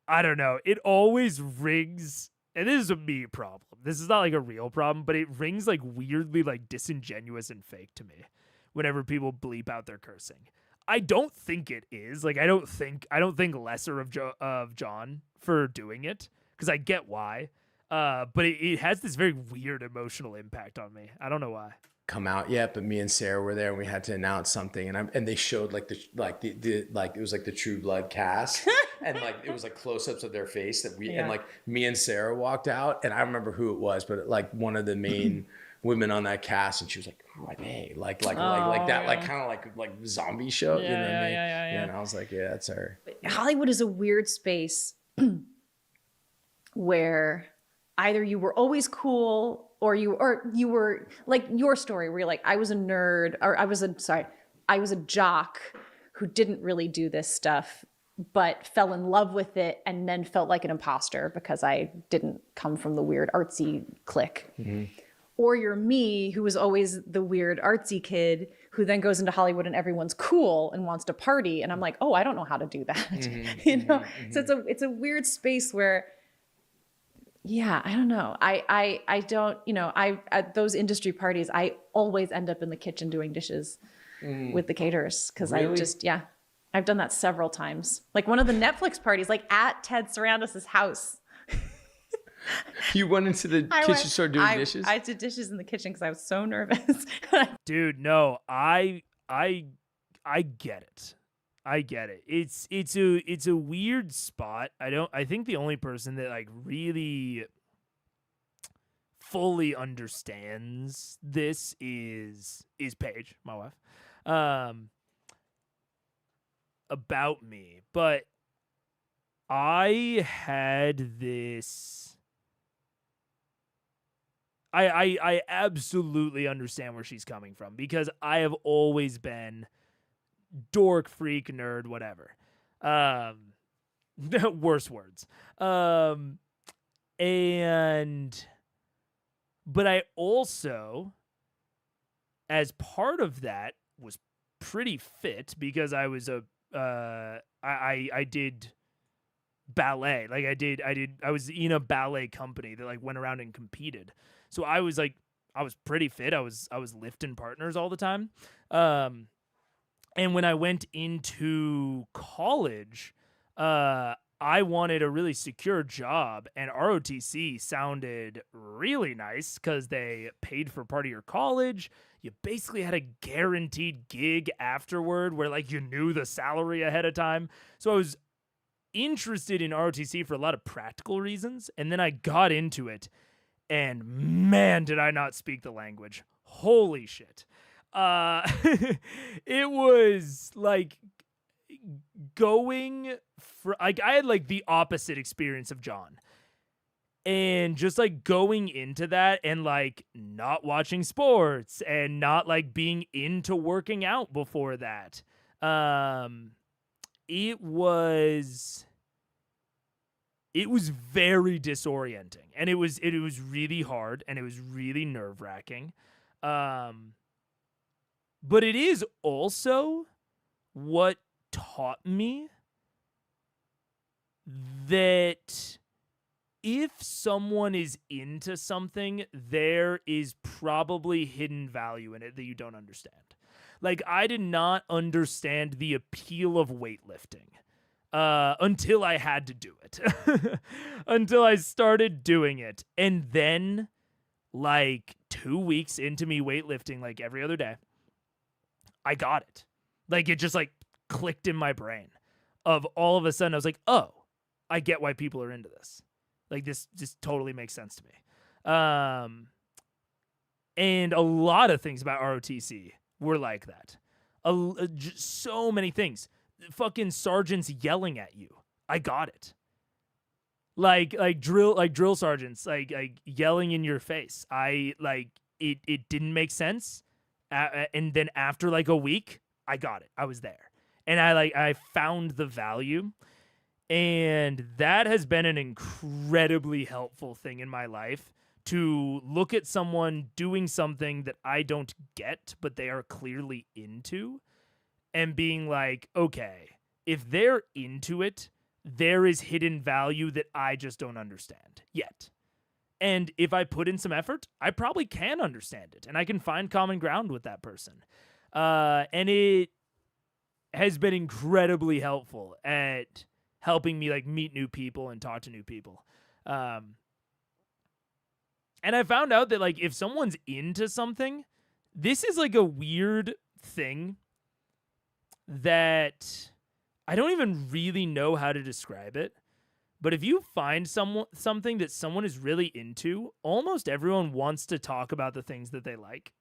I don't know. It always rings, and this is a me problem. This is not like a real problem, but it rings like weirdly like disingenuous and fake to me whenever people bleep out their cursing. I don't think it is. Like I don't think lesser of John for doing it, because I get why. But it has this very weird emotional impact on me. I don't know why. Come out yet, but me and Sarah were there and we had to announce something, and they showed like the it was like the True Blood cast and like it was like close-ups of their face that we and like me and Sarah walked out, and I don't remember who it was, but like one of the main women on that cast, and she was like, who are they? Like that, like kind of like zombie show, you know what I mean? Yeah. And I was like, yeah, that's her. Hollywood is a weird space where either you were always cool or you were like your story where you're like, I was a nerd, or I was a jock who didn't really do this stuff, but fell in love with it and then felt like an imposter because I didn't come from the weird artsy clique. Mm-hmm. Or you're me, who was always the weird artsy kid who then goes into Hollywood and everyone's cool and wants to party. And I'm like, oh, I don't know how to do that. Mm-hmm, you know? Mm-hmm. So it's a weird space where, yeah, I don't know. I don't, you know, at those industry parties, I always end up in the kitchen doing dishes with the caterers. Cause really? I've done that several times. Like one of the Netflix parties, like at Ted Sarandis' house. You went into the kitchen, started doing dishes? I did dishes in the kitchen because I was so nervous. Dude, no, I get it. I get it. It's a weird spot. I think the only person that like really fully understands this is Paige, my wife. About me. But I had this I absolutely understand where she's coming from, because I have always been dork, freak, nerd, whatever. Worse words. And but I also, as part of that, was pretty fit because I was I did ballet. Like I was in a ballet company that like went around and competed. So I was pretty fit. I was lifting partners all the time. And when I went into college, I wanted a really secure job, and ROTC sounded really nice because they paid for part of your college. You basically had a guaranteed gig afterward where like you knew the salary ahead of time. So I was interested in ROTC for a lot of practical reasons, and then I got into it, and man, did I not speak the language. Holy shit. It was like going for like I had like the opposite experience of John, and just like going into that and like not watching sports and not like being into working out before that. It was very disorienting, and it was really hard, and it was really nerve-wracking. But it is also what taught me that if someone is into something, there is probably hidden value in it that you don't understand. Like, I did not understand the appeal of weightlifting until I had to do it. Until I started doing it. And then, like, 2 weeks into me weightlifting, like, every other day, I got it. Like, it just, like, clicked in my brain. Of all of a sudden, I was like, oh, I get why people are into this. Like, this just totally makes sense to me. And a lot of things about ROTC were like that. So many things. Fucking sergeants yelling at you. I got it. Like drill sergeants like yelling in your face. I like it. It didn't make sense. And then after like a week, I got it. I was there, and I found the value, and that has been an incredibly helpful thing in my life, to look at someone doing something that I don't get, but they are clearly into, and being like, okay, if they're into it, there is hidden value that I just don't understand yet. And if I put in some effort, I probably can understand it, and I can find common ground with that person. And it has been incredibly helpful at helping me like meet new people and talk to new people. And I found out that like if someone's into something, this is like a weird thing that I don't even really know how to describe it. But if you find something that someone is really into, almost everyone wants to talk about the things that they like.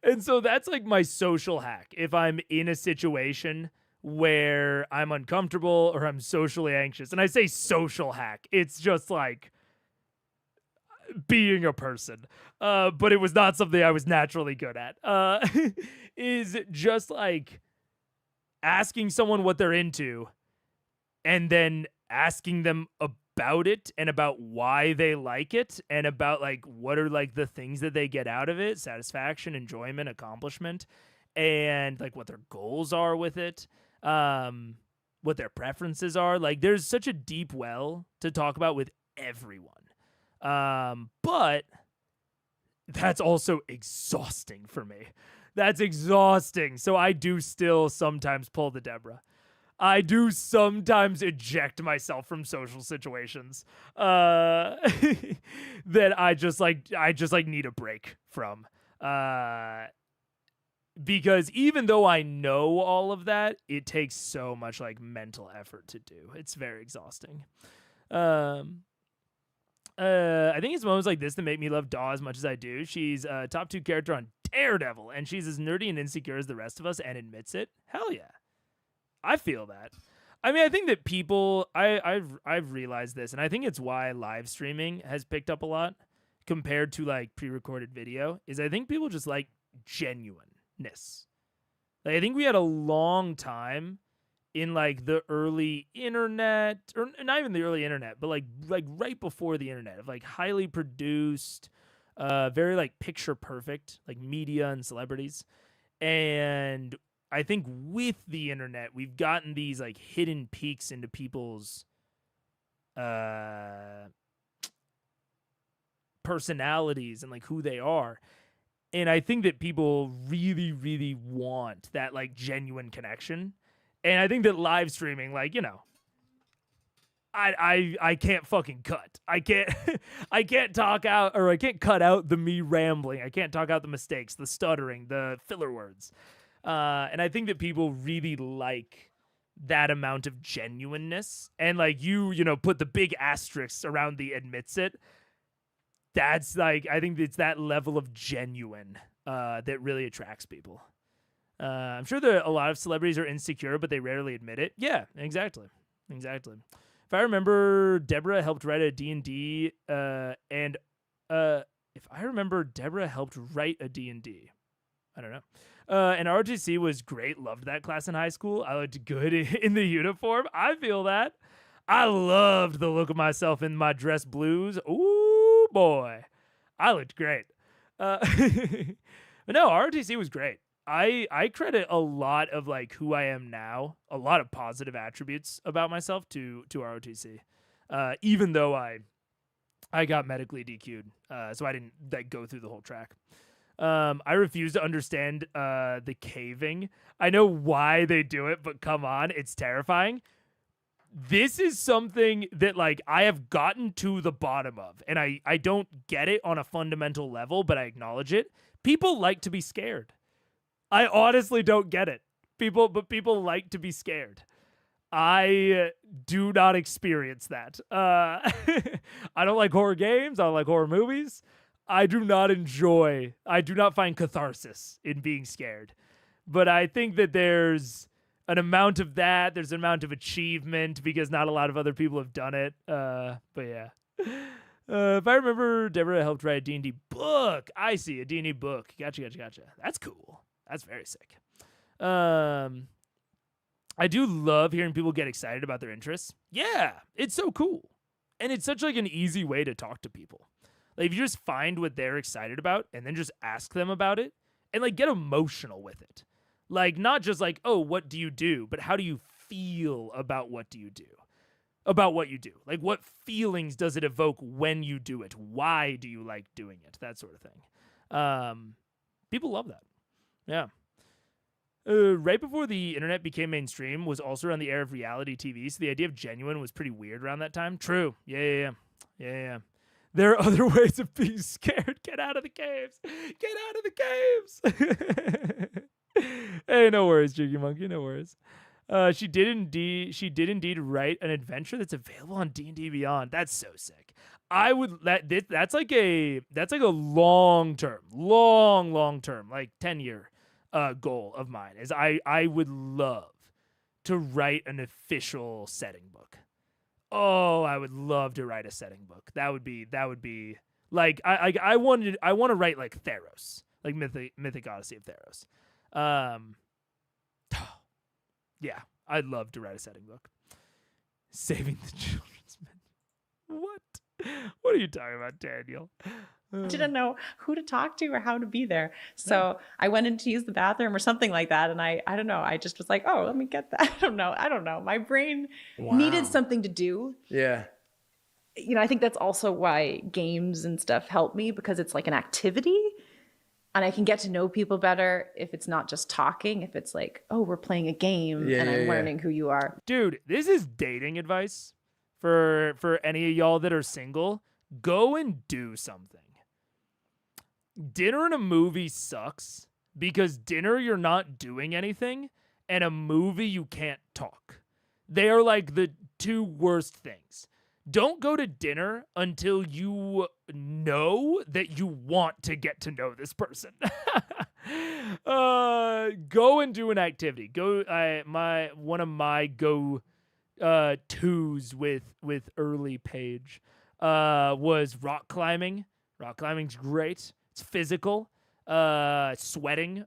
And so that's like my social hack. If I'm in a situation where I'm uncomfortable or I'm socially anxious, and I say social hack, it's just like being a person. But it was not something I was naturally good at. Is just like asking someone what they're into, and then asking them about it and about why they like it, and about like what are like the things that they get out of it, satisfaction, enjoyment, accomplishment, and like what their goals are with it, what their preferences are. Like there's such a deep well to talk about with everyone. But that's also exhausting for me. That's exhausting. So I do still sometimes pull the Deborah. I do sometimes eject myself from social situations that I just need a break from. Because even though I know all of that, it takes so much like mental effort to do. It's very exhausting. I think it's moments like this that make me love Daw as much as I do. She's a top 2 character on Daredevil, and she's as nerdy and insecure as the rest of us and admits it. Hell yeah. I feel that. I mean, I think that people, I've realized this, and I think it's why live streaming has picked up a lot, compared to like pre-recorded video is I think people just like genuineness. Like, I think we had a long time in like the early internet, or not even the early internet, but like right before the internet, of like highly produced, very like picture perfect, like media and celebrities. And I think with the internet, we've gotten these like hidden peeks into people's personalities and like who they are. And I think that people really, really want that like genuine connection. And I think that live streaming, like, you know, I can't fucking cut. I can't talk out, or I can't cut out the me rambling. I can't talk out the mistakes, the stuttering, the filler words. And I think that people really like that amount of genuineness. And like you know, put the big asterisks around the admits it. That's like, I think it's that level of genuine that really attracts people. I'm sure that a lot of celebrities are insecure, but they rarely admit it. Yeah, exactly. If I remember, Deborah helped write a D&D, and if I remember, Deborah helped write a D&D. I don't know. And ROTC was great. Loved that class in high school. I looked good in the uniform. I feel that. I loved the look of myself in my dress blues. Ooh, boy. I looked great. But no, ROTC was great. I credit a lot of like who I am now, a lot of positive attributes about myself to ROTC. Even though I got medically DQ'd, so I didn't like go through the whole track. I refuse to understand the caving. I know why they do it, but come on, it's terrifying. This is something that like I have gotten to the bottom of, and I don't get it on a fundamental level, but I acknowledge it. People like to be scared. I honestly don't get it. People like to be scared. I do not experience that. I don't like horror games. I don't like horror movies. I do not find catharsis in being scared. But I think that there's an amount of that. There's an amount of achievement because not a lot of other people have done it. But yeah. If I remember, Deborah helped write a D&D book. I see, a D&D book. Gotcha. That's cool. That's very sick. I do love hearing people get excited about their interests. Yeah, it's so cool. And it's such like an easy way to talk to people. Like if you just find what they're excited about and then just ask them about it and like get emotional with it. Like not just like, oh, what do you do? But how do you feel about what do you do? About what you do. Like what feelings does it evoke when you do it? Why do you like doing it? That sort of thing. People love that. Yeah. Right before the internet became mainstream was also around the era of reality TV, so the idea of genuine was pretty weird around that time. True. Yeah. There are other ways of being scared. Get out of the caves. Get out of the caves. Hey, no worries, Jiggy Monkey. No worries. She did indeed write an adventure that's available on D&D Beyond. That's so sick. That's like a long term, like 10-year goal of mine. Is I would love to write an official setting book. Oh, I would love to write a setting book. That would be like I want to write like Theros, like Mythic Odyssey of Theros. Yeah, I'd love to write a setting book. Saving the children's men. What are you talking about, Daniel? I didn't know who to talk to or how to be there. So I went in to use the bathroom or something like that. And I don't know. I just was like, oh, let me get that. I don't know. My brain needed something to do. Yeah. You know, I think that's also why games and stuff help me, because it's like an activity and I can get to know people better if it's not just talking. If it's like, oh, we're playing a game and I'm learning who you are. Dude, this is dating advice for any of y'all that are single. Go and do something. Dinner and a movie sucks because dinner you're not doing anything and a movie you can't talk. They are like the two worst things. Don't go to dinner until you know that you want to get to know this person. Go and do an activity. One of my go tos with early Paige was rock climbing. Rock climbing's great. It's physical. Sweating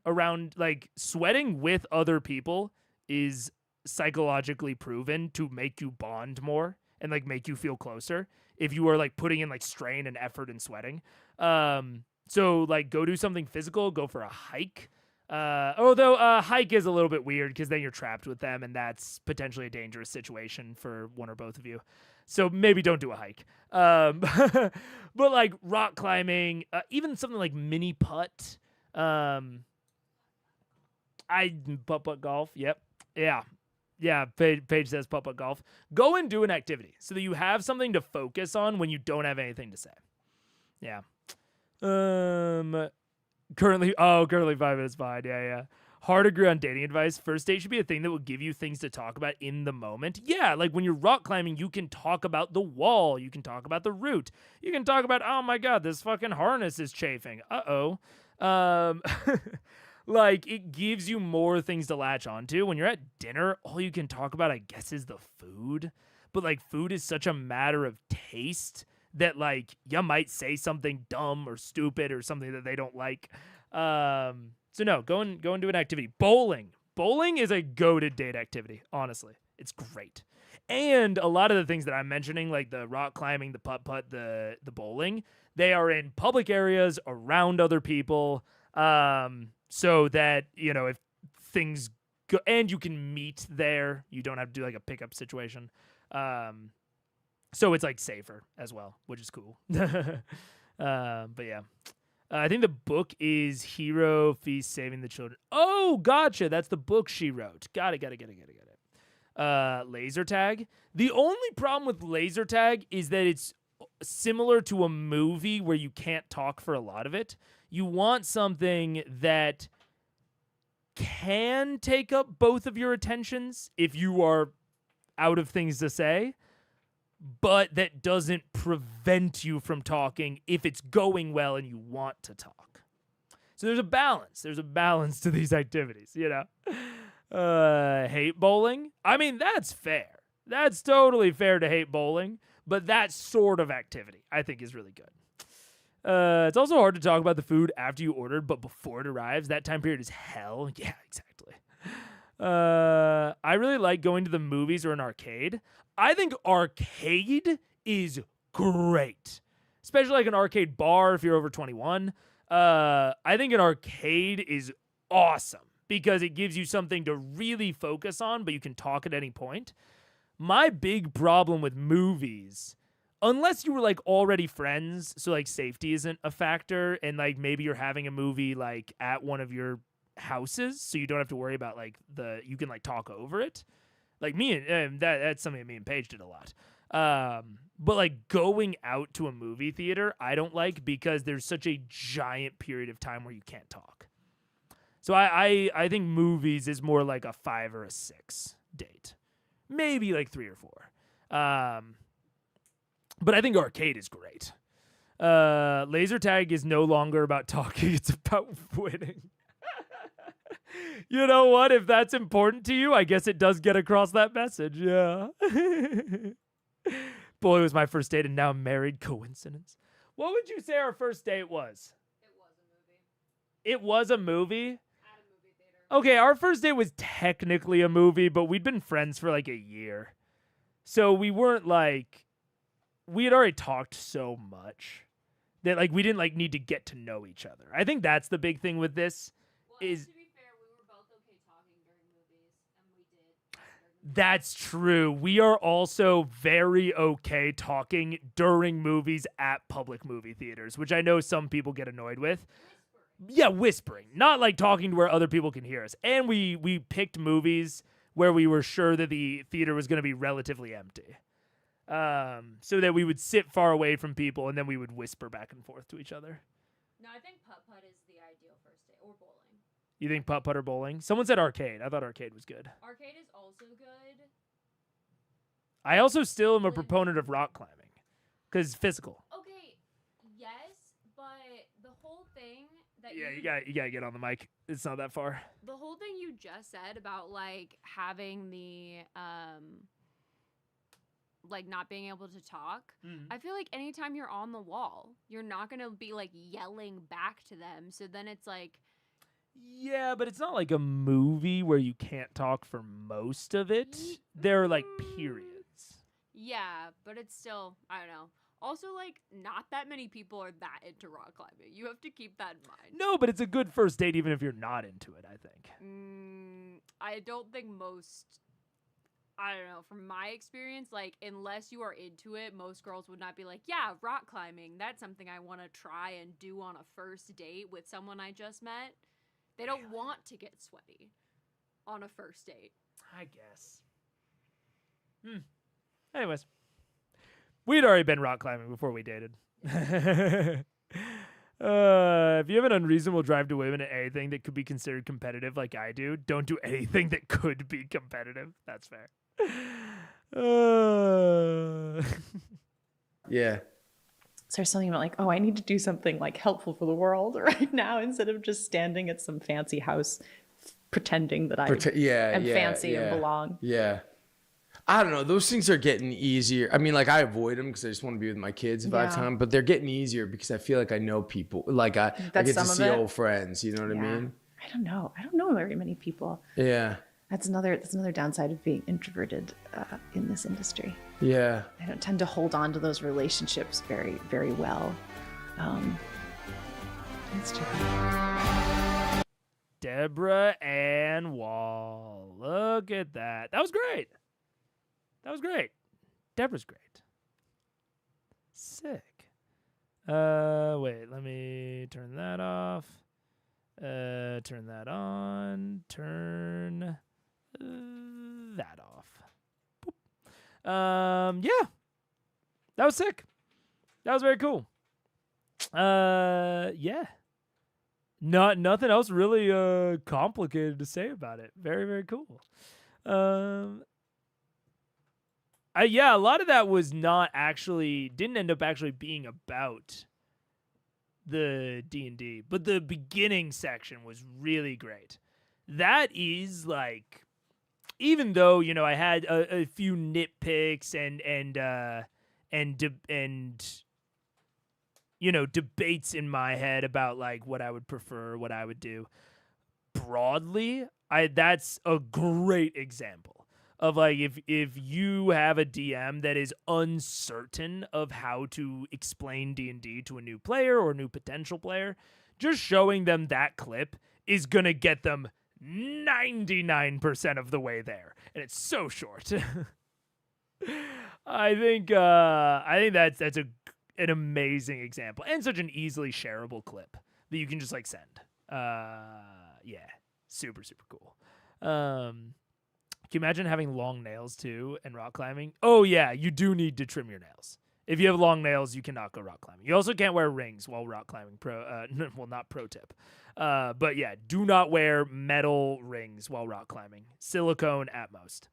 with other people is psychologically proven to make you bond more and like make you feel closer if you are like putting in like strain and effort and sweating. So like go do something physical, go for a hike. Although a hike is a little bit weird because then you're trapped with them and that's potentially a dangerous situation for one or both of you. So maybe don't do a hike. But like rock climbing, even something like mini putt. Putt golf. Yep. Yeah. Yeah. Paige says putt golf. Go and do an activity so that you have something to focus on when you don't have anything to say. Yeah. Currently 5 minutes behind. Yeah. Hard agree on dating advice. First date should be a thing that will give you things to talk about in the moment. Yeah, like when you're rock climbing, you can talk about the wall. You can talk about the route. You can talk about, oh my God, this fucking harness is chafing. Uh-oh. Like, it gives you more things to latch onto. When you're at dinner, all you can talk about, I guess, is the food. But, like, food is such a matter of taste that, like, you might say something dumb or stupid or something that they don't like. So no, go and do an activity. Bowling. Bowling is a goated date activity, honestly. It's great. And a lot of the things that I'm mentioning, like the rock climbing, the putt, the bowling, they are in public areas around other people. So that, you know, if things go, and you can meet there, you don't have to do like a pickup situation. So it's like safer as well, which is cool. But yeah. I think the book is Hero Feast Saving the Children. Oh, gotcha. That's the book she wrote. Got it. Laser tag. The only problem with laser tag is that it's similar to a movie where you can't talk for a lot of it. You want something that can take up both of your attentions if you are out of things to say, but that doesn't prevent you from talking if it's going well and you want to talk. So there's a balance. There's a balance to these activities, you know? Hate bowling? I mean, that's fair. That's totally fair to hate bowling, but that sort of activity I think is really good. It's also hard to talk about the food after you ordered, but before it arrives. That time period is hell. Yeah, exactly. I really like going to the movies or an arcade. I think arcade is great, especially like an arcade bar if you're over 21. I think an arcade is awesome because it gives you something to really focus on, but you can talk at any point. My big problem with movies, unless you were like already friends, so like safety isn't a factor, and like maybe you're having a movie like at one of your houses, so you don't have to worry about like you can like talk over it. Like me and that's something that me and Paige did a lot. But like going out to a movie theater, I don't like because there's such a giant period of time where you can't talk. So I think movies is more like a 5 or a 6 date, maybe like 3 or 4. But I think arcade is great. Laser tag is no longer about talking; it's about winning. You know what? If that's important to you, I guess it does get across that message. Yeah. Boy, it was my first date and now I'm married. Coincidence. What would you say our first date was? It was a movie. It was a movie? At a movie theater. Okay, our first date was technically a movie, but we'd been friends for like a year. So we weren't like, we had already talked so much that like we didn't like need to get to know each other. I think that's the big thing with this is. That's true. We are also very okay talking during movies at public movie theaters, which I know some people get annoyed with. Yeah, whispering. Not like talking to where other people can hear us. And we picked movies where we were sure that the theater was going to be relatively empty. So that we would sit far away from people and then we would whisper back and forth to each other. No, I think putt-putt is the ideal first date, or bowling. You think putt-putt or bowling? Someone said arcade. I thought arcade was good. Arcade is also good. I also still am a proponent of rock climbing because it's physical. Okay, yes, but the whole thing that you gotta get on the mic. It's not that far. The whole thing you just said about like having the like not being able to talk. Mhm. I feel like anytime you're on the wall, you're not gonna be like yelling back to them. So then it's like, Yeah, but it's not like a movie where you can't talk for most of it. There are like periods. yeah, but it's still, I don't know. Also, like, not that many people are that into rock climbing. You have to keep that in mind. No, but it's a good first date even if you're not into it, I think. I don't think most, I don't know, from my experience, like, unless you are into it, most girls would not be like, yeah, rock climbing, that's something I want to try and do on a first date with someone I just met. They don't want to get sweaty on a first date. I guess. Anyways. We'd already been rock climbing before we dated. If you have an unreasonable drive to win at anything that could be considered competitive like I do, don't do anything that could be competitive. That's fair. Yeah. So there's something about like, oh, I need to do something like helpful for the world right now instead of just standing at some fancy house pretending that I am fancy and belong. Yeah. I don't know. Those things are getting easier. I mean, like I avoid them because I just want to be with my kids if I have time. But they're getting easier because I feel like I know people. Like I get to see old friends. You know what I mean? I don't know. I don't know very many people. Yeah. That's another downside of being introverted in this industry. Yeah. I don't tend to hold on to those relationships very, very well. It's tricky. Deborah Ann Wall. Look at that. That was great. Deborah's great. Sick. Wait, let me turn that off. Turn that on. Turn that off. Boop. Yeah. That was sick. That was very cool. Yeah. Nothing else really complicated to say about it. Very, very cool. Yeah, a lot of that was didn't end up actually being about the D&D, but the beginning section was really great. That is like, even though, you know, I had a few nitpicks and you know, debates in my head about like what I would prefer, what I would do. Broadly, that's a great example of like if you have a DM that is uncertain of how to explain D&D to a new player or a new potential player, just showing them that clip is gonna get them 99% of the way there, and it's so short. I think that's an amazing example and such an easily shareable clip that you can just like send. Yeah, super cool. Can you imagine having long nails too and rock climbing? Oh yeah, you do need to trim your nails. If you have long nails, you cannot go rock climbing. You also can't wear rings while rock climbing. Well, not pro tip. But yeah, do not wear metal rings while rock climbing. Silicone at most.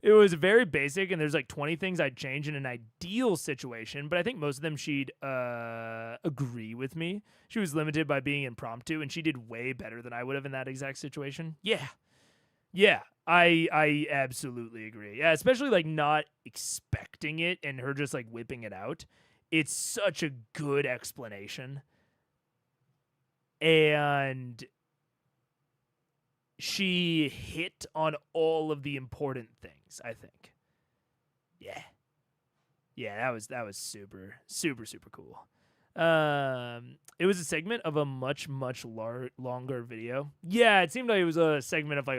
It was very basic, and there's like 20 things I'd change in an ideal situation, but I think most of them she'd agree with me. She was limited by being impromptu, and she did way better than I would have in that exact situation. Yeah, I absolutely agree. Yeah, especially like not expecting it and her just like whipping it out. It's such a good explanation. And she hit on all of the important things, I think. Yeah, that was super cool. It was a segment of a much longer video. Yeah, it seemed like it was a segment of like